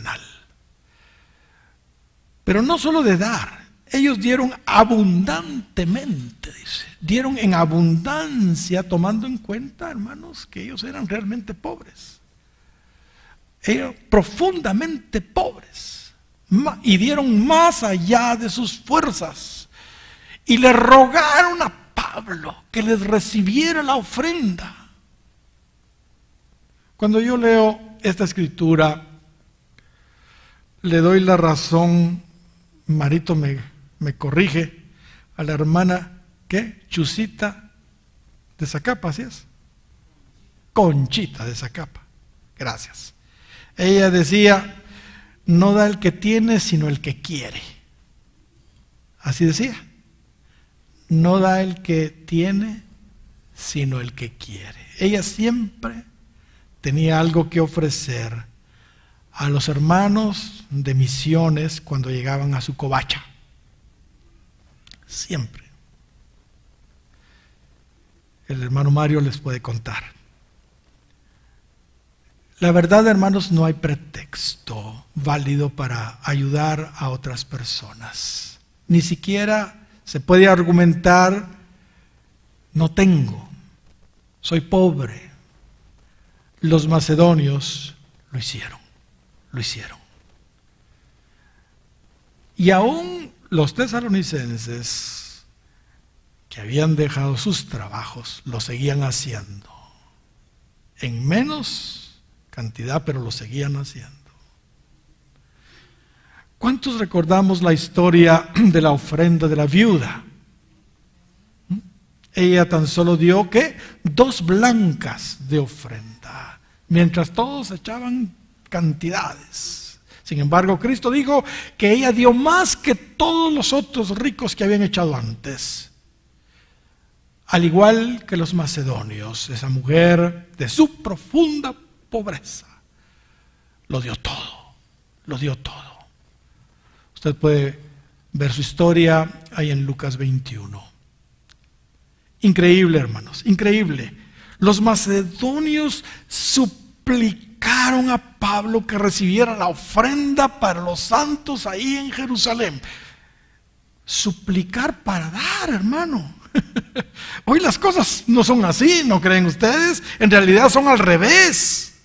Pero no solo de dar, ellos dieron abundantemente, dice. Dieron en abundancia, tomando en cuenta, hermanos, que ellos eran realmente pobres. Eran profundamente pobres. Y dieron más allá de sus fuerzas. Y le rogaron a Pablo que les recibiera la ofrenda. Cuando yo leo esta escritura, le doy la razón, Marito me corrige, a la hermana, ¿qué? Chusita de Zacapa, ¿así es? Conchita de Zacapa, gracias. Ella decía, no da el que tiene, sino el que quiere. Así decía. No da el que tiene, sino el que quiere. Ella siempre tenía algo que ofrecer a los hermanos de misiones cuando llegaban a su covacha. Siempre. El hermano Mario les puede contar. La verdad, hermanos, no hay pretexto válido para ayudar a otras personas. Ni siquiera se puede argumentar, no tengo, soy pobre. Los macedonios lo hicieron. Y aún los tesalonicenses, que habían dejado sus trabajos, lo seguían haciendo. En menos cantidad, pero lo seguían haciendo. ¿Cuántos recordamos la historia de la ofrenda de la viuda? Ella tan solo dio, ¿qué? 2 blancas de ofrenda, mientras todos echaban cantidades. Sin embargo, Cristo dijo que ella dio más que todos los otros ricos que habían echado antes. Al igual que los macedonios, esa mujer de su profunda pobreza lo dio todo, lo dio todo. Usted puede ver su historia ahí en Lucas 21. Increíble, hermanos, increíble. Los macedonios suplicaron a Pablo que recibiera la ofrenda para los santos ahí en Jerusalén. Suplicar para dar, hermano. Hoy las cosas no son así, ¿no creen ustedes? En realidad son al revés.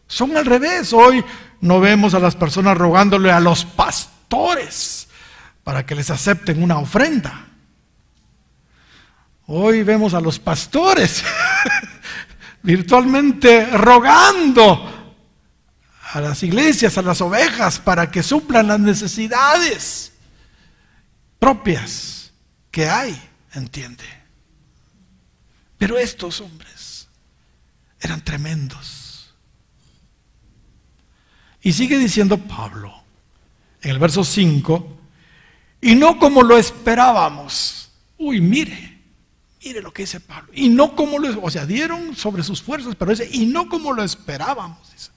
Son al revés. Hoy no vemos a las personas rogándole a los pastores para que les acepten una ofrenda. Hoy vemos a los pastores virtualmente rogando a las iglesias, a las ovejas, para que suplan las necesidades propias que hay, ¿entiende? Pero estos hombres eran tremendos. Y sigue diciendo Pablo en el verso 5, y no como lo esperábamos. Uy, mire lo que dice Pablo. Y no como o sea, dieron sobre sus fuerzas, pero dice, y no como lo esperábamos, dice,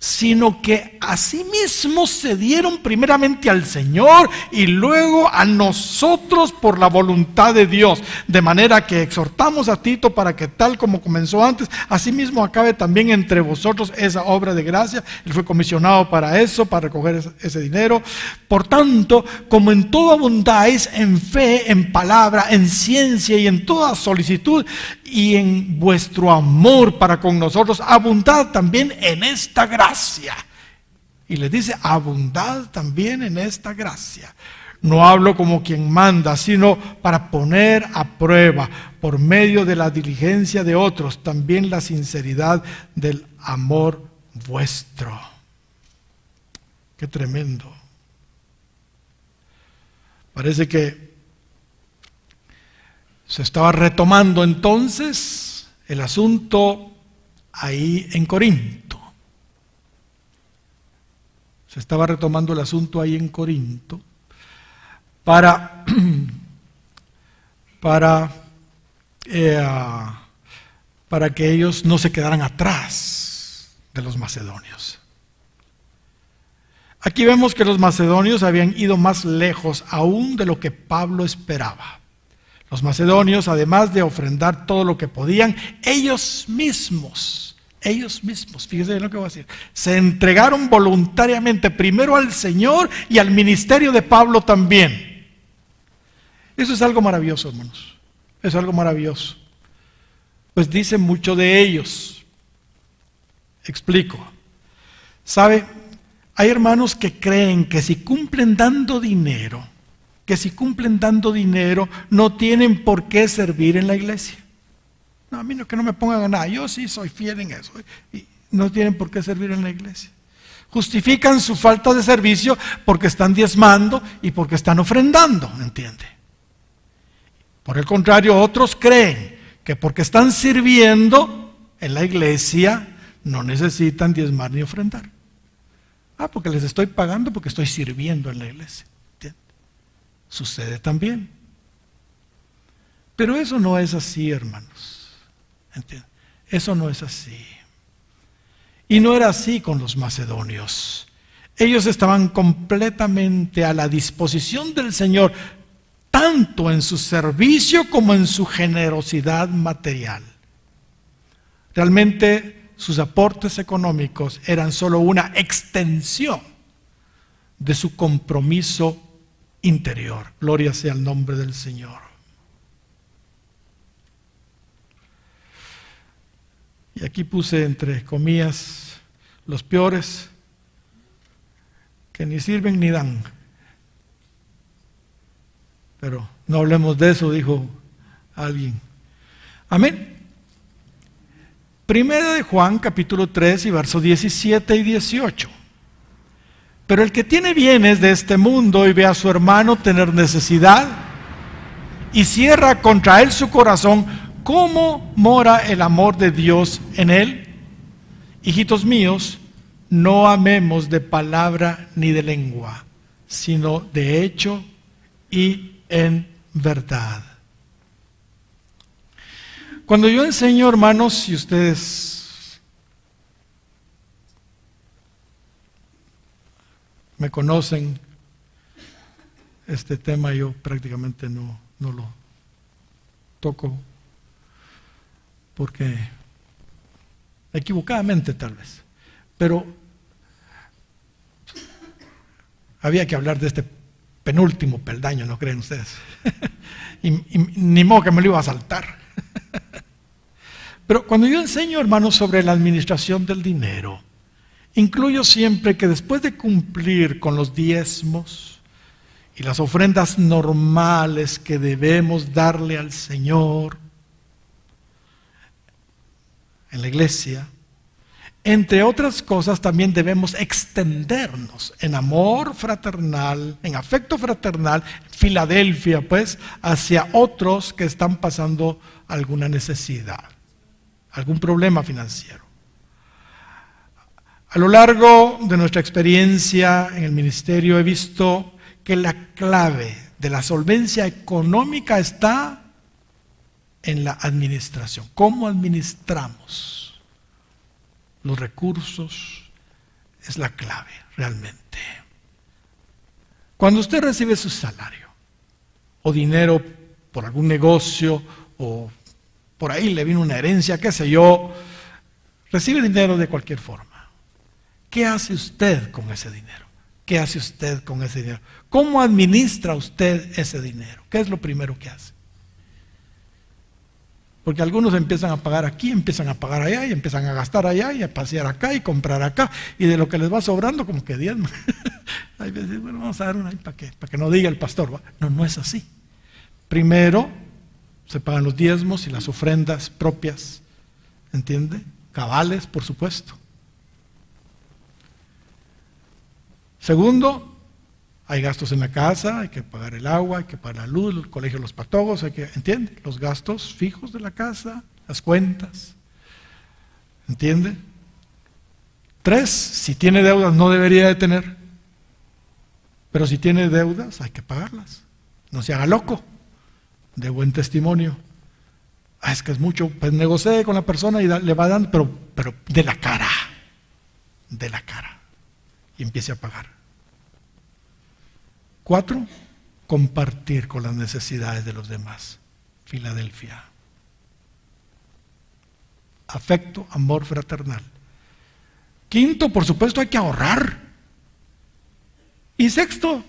sino que asimismo se dieron primeramente al Señor y luego a nosotros por la voluntad de Dios, de manera que exhortamos a Tito para que tal como comenzó antes, asimismo acabe también entre vosotros esa obra de gracia. Él fue comisionado para eso, para recoger ese dinero. Por tanto, como en todo abundáis en fe, en palabra, en ciencia y en toda solicitud, y en vuestro amor para con nosotros, abundad también en esta gracia. Y les dice, abundad también en esta gracia. No hablo como quien manda, sino para poner a prueba, por medio de la diligencia de otros, también la sinceridad del amor vuestro. Qué tremendo. Parece que se estaba retomando entonces el asunto ahí en Corinto. Se estaba retomando el asunto ahí en Corinto para que ellos no se quedaran atrás de los macedonios. Aquí vemos que los macedonios habían ido más lejos aún de lo que Pablo esperaba. Los macedonios, además de ofrendar todo lo que podían, ellos mismos Ellos mismos, fíjense lo que voy a decir, se entregaron voluntariamente primero al Señor y al ministerio de Pablo también. Eso es algo maravilloso, hermanos. Eso es algo maravilloso. Pues dice mucho de ellos. Explico. ¿Sabe? Hay hermanos que creen que si cumplen dando dinero, no tienen por qué servir en la iglesia. No, a mí no, que no me pongan a nada, yo sí soy fiel en eso. Y no tienen por qué servir en la iglesia. Justifican su falta de servicio porque están diezmando y porque están ofrendando, ¿entiende? Por el contrario, otros creen que porque están sirviendo en la iglesia no necesitan diezmar ni ofrendar. Porque les estoy pagando porque estoy sirviendo en la iglesia. ¿Entiende? Sucede también. Pero eso no es así, hermanos. ¿Entienden? Eso no es así. Y no era así con los macedonios. Ellos estaban completamente a la disposición del Señor, tanto en su servicio como en su generosidad material. Realmente sus aportes económicos eran solo una extensión de su compromiso interior. Gloria sea el nombre del Señor. Y aquí puse entre comillas los peores, que ni sirven ni dan. Pero no hablemos de eso, dijo alguien. Amén. Primera de Juan, capítulo 3 y versos 17 y 18. Pero el que tiene bienes de este mundo y ve a su hermano tener necesidad y cierra contra él su corazón, ¿cómo mora el amor de Dios en él? Hijitos míos, no amemos de palabra ni de lengua, sino de hecho y en verdad. Cuando yo enseño, hermanos, si ustedes me conocen, este tema yo prácticamente no lo toco, porque equivocadamente tal vez, pero había que hablar de este penúltimo peldaño, ¿no creen ustedes? y ni modo que me lo iba a saltar. Pero cuando yo enseño, hermanos, sobre la administración del dinero, incluyo siempre que después de cumplir con los diezmos y las ofrendas normales que debemos darle al Señor en la iglesia, entre otras cosas también debemos extendernos en amor fraternal, en afecto fraternal, Filadelfia pues, hacia otros que están pasando alguna necesidad, algún problema financiero. A lo largo de nuestra experiencia en el ministerio he visto que la clave de la solvencia económica está en la administración. ¿Cómo administramos los recursos? Es la clave realmente. Cuando usted recibe su salario o dinero por algún negocio o por ahí le vino una herencia, qué sé yo, recibe dinero de cualquier forma. ¿Qué hace usted con ese dinero? ¿Qué hace usted con ese dinero? ¿Cómo administra usted ese dinero? ¿Qué es lo primero que hace? Porque algunos empiezan a pagar aquí, empiezan a pagar allá, y empiezan a gastar allá, y a pasear acá, y comprar acá, y de lo que les va sobrando, como que diezman. Hay veces, bueno, vamos a dar una ahí para que no diga el pastor, ¿va? No, no es así. Primero, se pagan los diezmos y las ofrendas propias, ¿entiende? Cabales, por supuesto. Segundo, hay gastos en la casa, hay que pagar el agua, hay que pagar la luz, el colegio de los patogos, hay que, ¿entiende? Los gastos fijos de la casa, las cuentas, ¿entiende? 3, si tiene deudas no debería de tener, pero si tiene deudas hay que pagarlas, no se haga loco, de buen testimonio. Es que es mucho, pues negocie con la persona y le va dando, pero de la cara, y empiece a pagar. 4, compartir con las necesidades de los demás. Filadelfia. afecto, amor fraternal. Quinto, por supuesto, hay que ahorrar. Y sexto,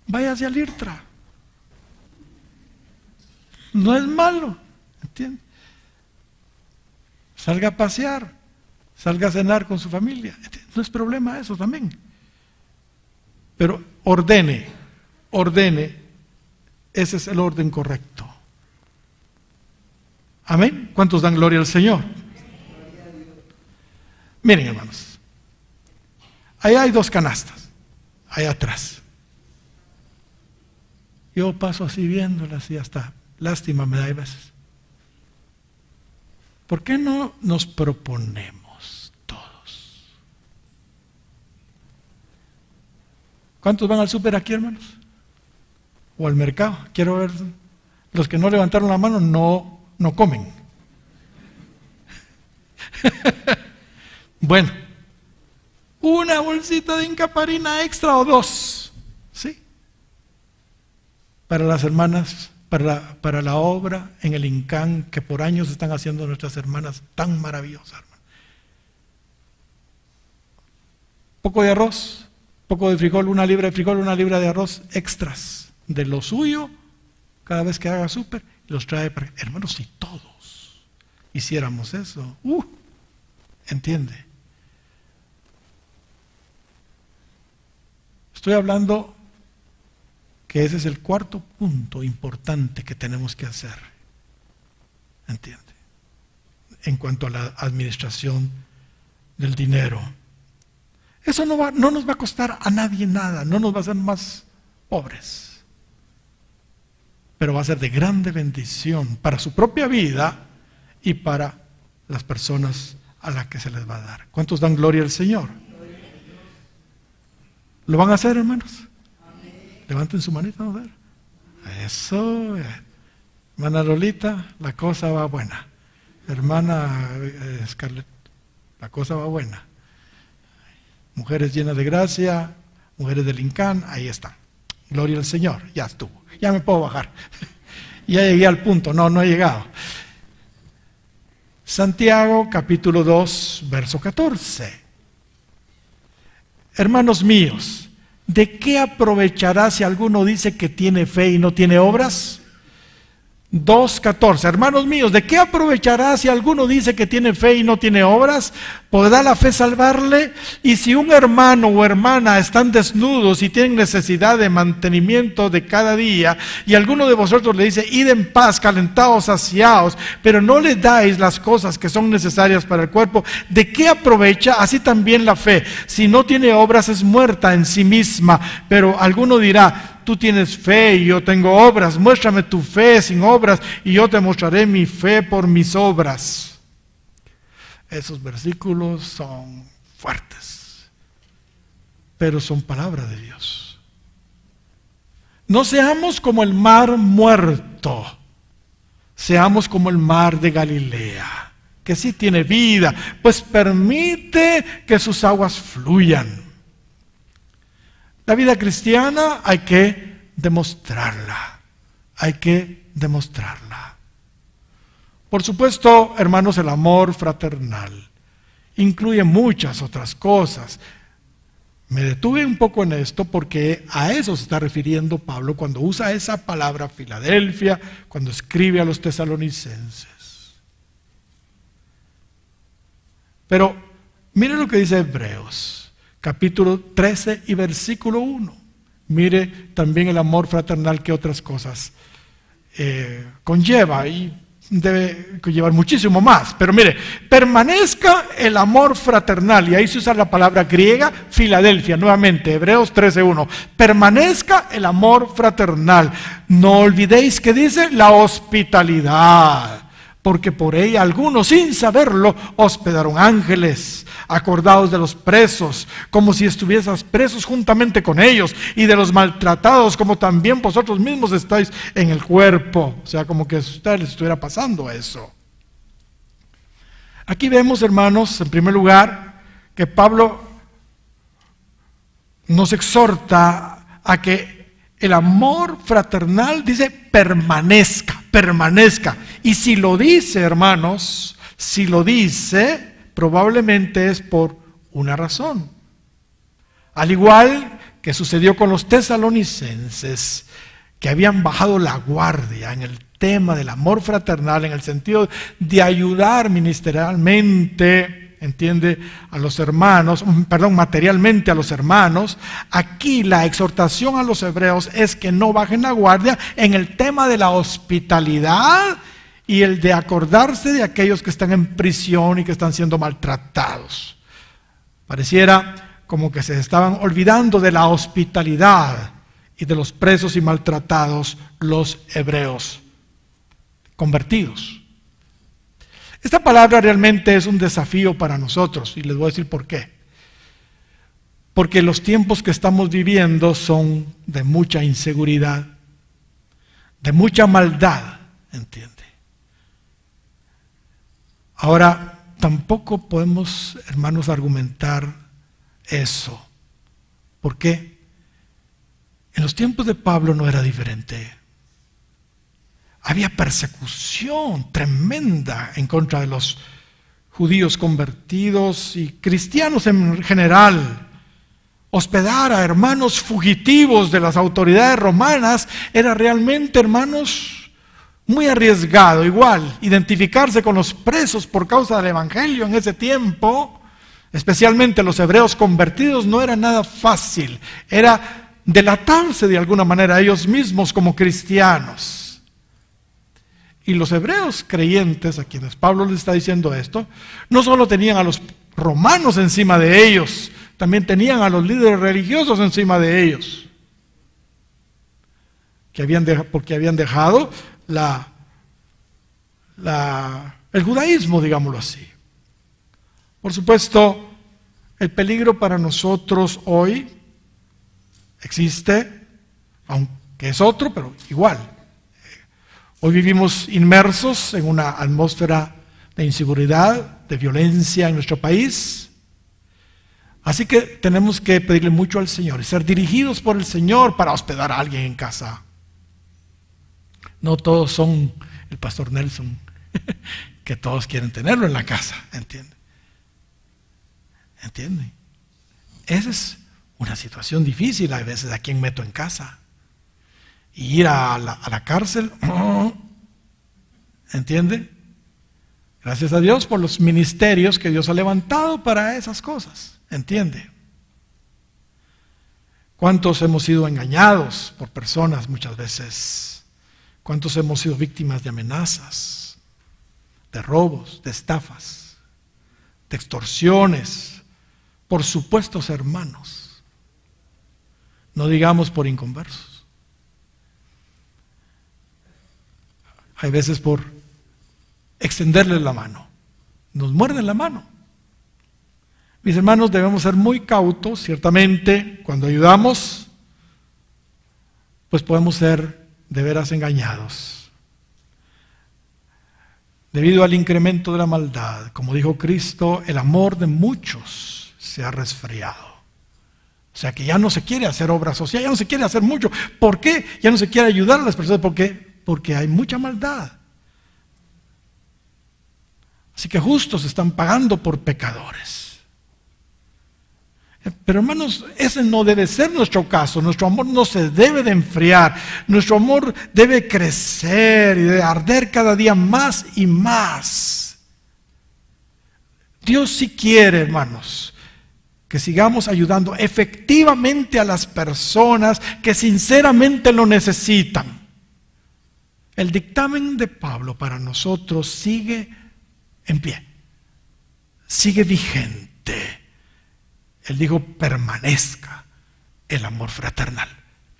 váyase al IRTRA. No es malo, ¿entiende? Salga a pasear, salga a cenar con su familia. No es problema eso también. Pero ordene, ese es el orden correcto. Amén. ¿Cuántos dan gloria al Señor? Miren, hermanos, ahí hay 2 canastas, allá atrás. Yo paso así viéndolas y hasta lástima me da a veces. ¿Por qué no nos proponemos todos? ¿Cuántos van al súper aquí, hermanos? ¿O al mercado? Quiero ver, los que no levantaron la mano no comen. Bueno, una bolsita de Incaparina extra o 2, ¿sí? Para las hermanas, para la obra en el INCAN que por años están haciendo nuestras hermanas tan maravillosas, hermano. Poco de arroz, poco de frijol, 1 libra de frijol, 1 libra de arroz extras de lo suyo cada vez que haga súper, los trae para... Hermanos, si todos hiciéramos eso, ¿entiende? Estoy hablando que ese es el 4º punto importante que tenemos que hacer, ¿entiende? En cuanto a la administración del dinero. Eso no nos va a costar a nadie nada, no nos va a hacer más pobres, pero va a ser de grande bendición para su propia vida y para las personas a las que se les va a dar. ¿Cuántos dan gloria al Señor? ¿Lo van a hacer, hermanos? Levanten su manita, vamos a ver. Eso, hermana Lolita, la cosa va buena. Hermana Scarlett, la cosa va buena. Mujeres llenas de gracia, mujeres del INCAN, ahí están. Gloria al Señor, ya estuvo. Ya me puedo bajar. Ya llegué al punto, no he llegado. Santiago capítulo 2, verso 14. Hermanos míos, ¿de qué aprovechará si alguno dice que tiene fe y no tiene obras? 2:14. Hermanos míos, ¿de qué aprovechará si alguno dice que tiene fe y no tiene obras? ¿Podrá la fe salvarle? Y si un hermano o hermana están desnudos y tienen necesidad de mantenimiento de cada día, y alguno de vosotros le dice, id en paz, calentaos, saciaos, pero no les dais las cosas que son necesarias para el cuerpo, ¿de qué aprovecha? Así también la fe, si no tiene obras, es muerta en sí misma. Pero alguno dirá, tú tienes fe y yo tengo obras, muéstrame tu fe sin obras y yo te mostraré mi fe por mis obras. Esos versículos son fuertes, pero son palabra de Dios. No seamos como el mar muerto, seamos como el mar de Galilea, que sí tiene vida, pues permite que sus aguas fluyan. La vida cristiana hay que demostrarla, Por supuesto, hermanos, el amor fraternal incluye muchas otras cosas. Me detuve un poco en esto porque a eso se está refiriendo Pablo cuando usa esa palabra Filadelfia, cuando escribe a los tesalonicenses. Pero mire lo que dice Hebreos, capítulo 13 y versículo 1. Mire también el amor fraternal que otras cosas conlleva y debe llevar muchísimo más. Pero mire, permanezca el amor fraternal, y ahí se usa la palabra griega Filadelfia, nuevamente, Hebreos 13:1. Permanezca el amor fraternal. No olvidéis que dice la hospitalidad, porque por ella algunos, sin saberlo, hospedaron ángeles. Acordaos de los presos, como si estuvieseis presos juntamente con ellos, y de los maltratados, como también vosotros mismos estáis en el cuerpo. O sea, como que a ustedes les estuviera pasando eso. Aquí vemos, hermanos, en primer lugar, que Pablo nos exhorta a que el amor fraternal, dice, permanezca. Y si lo dice, hermanos, Si lo dice, probablemente es por una razón. Al igual que sucedió con los tesalonicenses, que habían bajado la guardia en el tema del amor fraternal, en el sentido de ayudar ministerialmente, entiende, a los hermanos, materialmente a los hermanos. Aquí la exhortación a los hebreos es que no bajen la guardia en el tema de la hospitalidad y el de acordarse de aquellos que están en prisión y que están siendo maltratados. Pareciera como que se estaban olvidando de la hospitalidad y de los presos y maltratados, los hebreos convertidos. Esta palabra realmente es un desafío para nosotros, y les voy a decir por qué. Porque los tiempos que estamos viviendo son de mucha inseguridad, de mucha maldad, ¿entiende? Ahora, tampoco podemos, hermanos, argumentar eso. ¿Por qué? En los tiempos de Pablo no era diferente. Había persecución tremenda en contra de los judíos convertidos y cristianos en general. Hospedar a hermanos fugitivos de las autoridades romanas era realmente, hermanos, muy arriesgado. Igual, identificarse con los presos por causa del evangelio en ese tiempo, especialmente los hebreos convertidos, no era nada fácil. Era delatarse de alguna manera a ellos mismos como cristianos. Y los hebreos creyentes, a quienes Pablo les está diciendo esto, no solo tenían a los romanos encima de ellos, también tenían a los líderes religiosos encima de ellos, porque habían dejado el judaísmo, digámoslo así. Por supuesto, el peligro para nosotros hoy existe, aunque es otro, pero igual. Hoy vivimos inmersos en una atmósfera de inseguridad, de violencia en nuestro país. Así que tenemos que pedirle mucho al Señor y ser dirigidos por el Señor para hospedar a alguien en casa. No todos son el pastor Nelson, que todos quieren tenerlo en la casa, ¿entiende? ¿Entiende? Esa es una situación difícil a veces a quien meto en casa. Y ir a la cárcel, ¿entiende? Gracias a Dios por los ministerios que Dios ha levantado para esas cosas, ¿entiende? ¿Cuántos hemos sido engañados por personas muchas veces? ¿Cuántos hemos sido víctimas de amenazas, de robos, de estafas, de extorsiones, por supuestos hermanos? No digamos por inconversos. Hay veces por extenderles la mano, nos muerden la mano. Mis hermanos, debemos ser muy cautos, ciertamente, cuando ayudamos, pues podemos ser de veras engañados. Debido al incremento de la maldad, como dijo Cristo, el amor de muchos se ha resfriado. O sea que ya no se quiere hacer obra social, ya no se quiere hacer mucho. ¿Por qué? Ya no se quiere ayudar a las personas, porque hay mucha maldad. Así que justos están pagando por pecadores. Pero hermanos, ese no debe ser nuestro caso. Nuestro amor no se debe de enfriar. Nuestro amor debe crecer y de arder cada día más y más. Dios sí quiere, hermanos, que sigamos ayudando efectivamente a las personas que sinceramente lo necesitan. El dictamen de Pablo para nosotros sigue en pie, sigue vigente. Él dijo, permanezca el amor fraternal,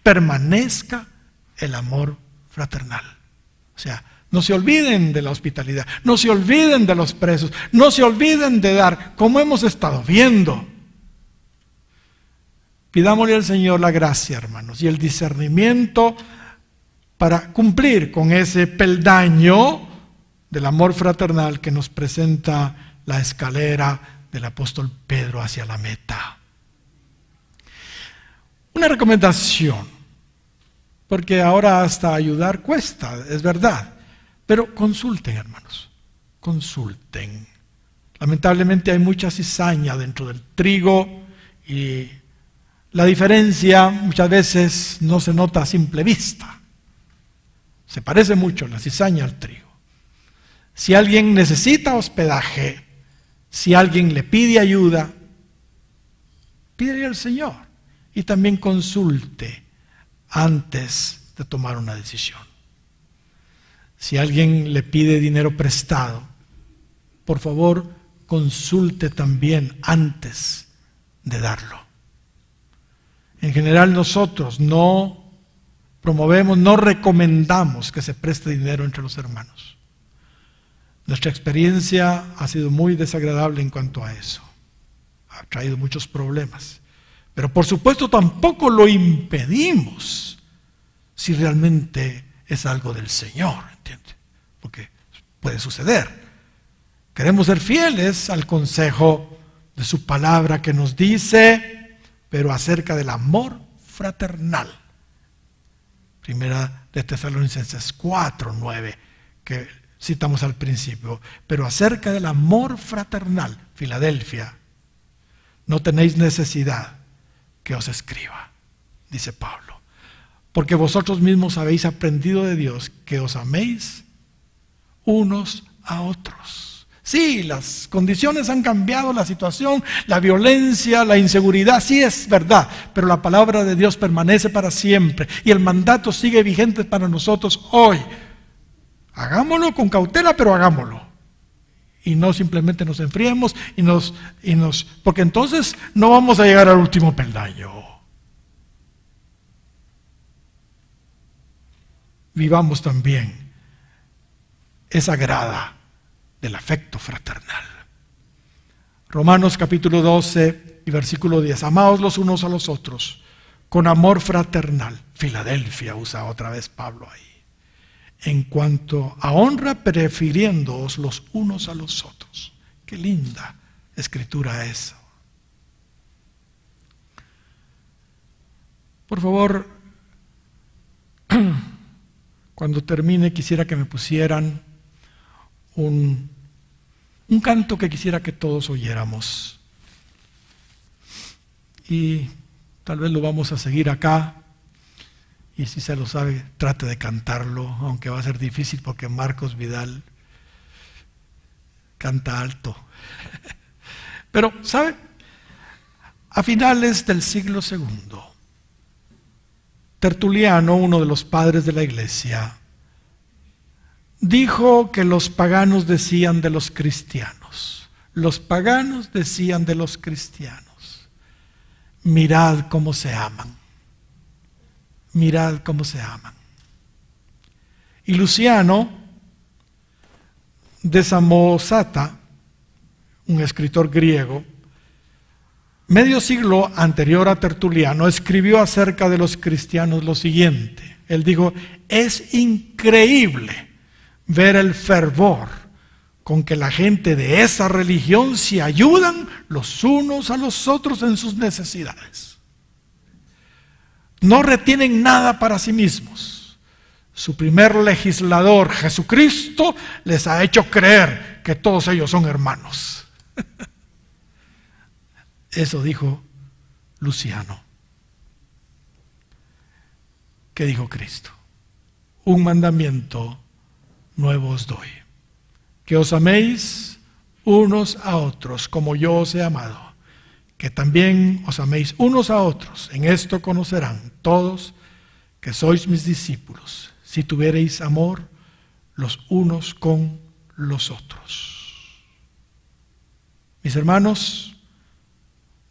permanezca el amor fraternal. O sea, no se olviden de la hospitalidad, no se olviden de los presos, no se olviden de dar, como hemos estado viendo. Pidámosle al Señor la gracia, hermanos, y el discernimiento para cumplir con ese peldaño del amor fraternal que nos presenta la escalera del apóstol Pedro hacia la meta. Una recomendación, porque ahora hasta ayudar cuesta, es verdad, pero consulten, hermanos, consulten. Lamentablemente hay mucha cizaña dentro del trigo y la diferencia muchas veces no se nota a simple vista. Se parece mucho la cizaña al trigo. Si alguien necesita hospedaje, si alguien le pide ayuda, pídele al Señor y también consulte antes de tomar una decisión. Si alguien le pide dinero prestado, por favor, consulte también antes de darlo. En general nosotros no promovemos, no recomendamos que se preste dinero entre los hermanos. Nuestra experiencia ha sido muy desagradable en cuanto a eso. Ha traído muchos problemas. Pero por supuesto tampoco lo impedimos si realmente es algo del Señor, ¿entiende? Porque puede suceder. Queremos ser fieles al consejo de su palabra que nos dice, pero acerca del amor fraternal. Primera de Tesalonicenses 4:9, que citamos al principio. Pero acerca del amor fraternal, Filadelfia, no tenéis necesidad que os escriba, dice Pablo. Porque vosotros mismos habéis aprendido de Dios que os améis unos a otros. Sí, las condiciones han cambiado, la situación, la violencia, la inseguridad, sí es verdad, pero la palabra de Dios permanece para siempre y el mandato sigue vigente para nosotros hoy. Hagámoslo con cautela, pero hagámoslo. Y no simplemente nos enfriemos porque entonces no vamos a llegar al último peldaño. Vivamos también esa grada del afecto fraternal. Romanos capítulo 12 y versículo 10. Amaos los unos a los otros con amor fraternal. Filadelfia usa otra vez Pablo ahí. En cuanto a honra, prefiriéndoos los unos a los otros. Qué linda escritura eso. Por favor, cuando termine quisiera que me pusieran un canto que quisiera que todos oyéramos. Y tal vez lo vamos a seguir acá. Y si se lo sabe, trate de cantarlo, aunque va a ser difícil porque Marcos Vidal canta alto. Pero, ¿sabe? A finales del siglo II, Tertuliano, uno de los padres de la iglesia, dijo que los paganos decían de los cristianos, mirad cómo se aman. Mirad cómo se aman. Y Luciano de Samosata, un escritor griego, medio siglo anterior a Tertuliano, escribió acerca de los cristianos lo siguiente. Él dijo, es increíble ver el fervor con que la gente de esa religión se ayudan los unos a los otros en sus necesidades. No retienen nada para sí mismos. Su primer legislador, Jesucristo, les ha hecho creer que todos ellos son hermanos. Eso dijo Luciano. ¿Qué dijo Cristo? Un mandamiento nuevo os doy, que os améis unos a otros como yo os he amado, que también os améis unos a otros. En esto conocerán todos que sois mis discípulos, si tuviereis amor los unos con los otros. Mis hermanos,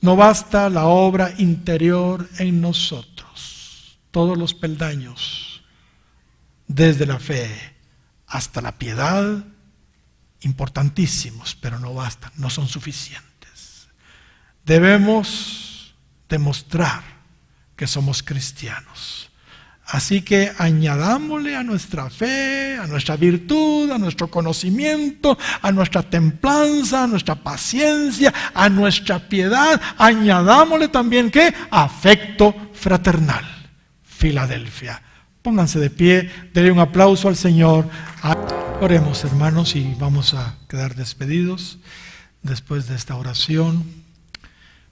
no basta la obra interior en nosotros. Todos los peldaños, desde la fe hasta la piedad, importantísimos, pero no bastan, no son suficientes. Debemos demostrar que somos cristianos. Así que añadámosle a nuestra fe, a nuestra virtud, a nuestro conocimiento, a nuestra templanza, a nuestra paciencia, a nuestra piedad, añadámosle también ¿qué? Afecto fraternal. Filadelfia, Pónganse de pie, denle un aplauso al Señor. Oremos, hermanos, y vamos a quedar despedidos después de esta oración.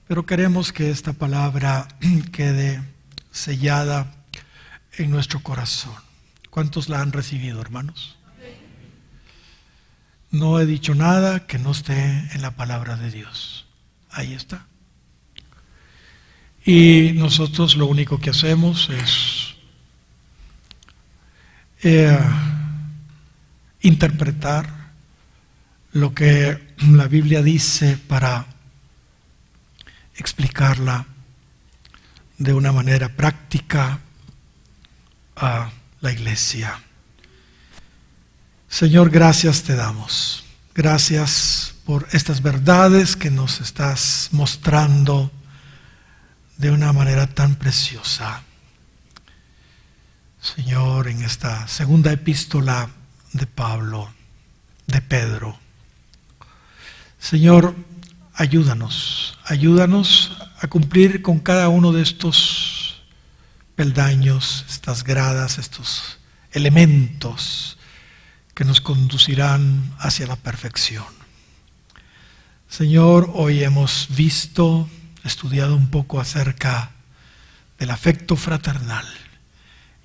Pero queremos que esta palabra quede sellada en nuestro corazón. ¿Cuántos la han recibido, hermanos? No he dicho nada que no esté en la palabra de Dios. Ahí está. Y nosotros lo único que hacemos es interpretar lo que la Biblia dice para explicarla de una manera práctica a la iglesia. Señor, gracias te damos. Gracias por estas verdades que nos estás mostrando de una manera tan preciosa. Señor, en esta segunda epístola de Pedro. Señor, ayúdanos a cumplir con cada uno de estos peldaños, estas gradas, estos elementos que nos conducirán hacia la perfección. Señor, hoy hemos estudiado un poco acerca del afecto fraternal.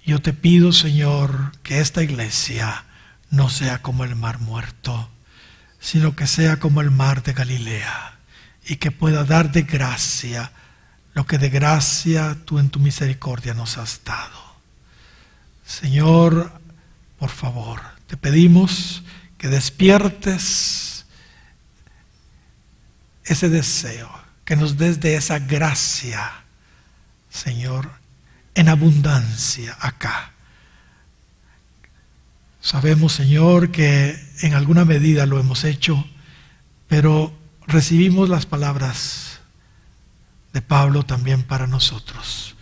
Yo te pido, Señor, que esta iglesia no sea como el mar muerto, sino que sea como el mar de Galilea, y que pueda dar de gracia lo que de gracia tú en tu misericordia nos has dado. Señor, por favor, te pedimos que despiertes ese deseo, que nos des de esa gracia, Señor, en abundancia acá. Sabemos, Señor, que en alguna medida lo hemos hecho, pero recibimos las palabras de Pablo también para nosotros,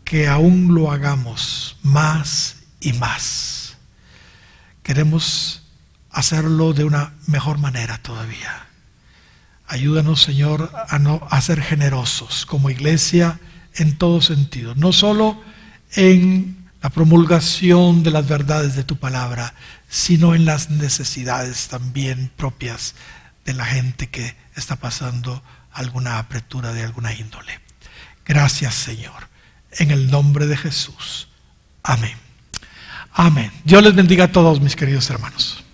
que aún lo hagamos más y más. Queremos hacerlo de una mejor manera todavía. Ayúdanos, Señor, a ser generosos como iglesia en todo sentido, no solo en la promulgación de las verdades de tu palabra, sino en las necesidades también propias de la gente que está pasando alguna apretura de alguna índole. Gracias, Señor, en el nombre de Jesús. Amén. Amén. Dios les bendiga a todos, mis queridos hermanos.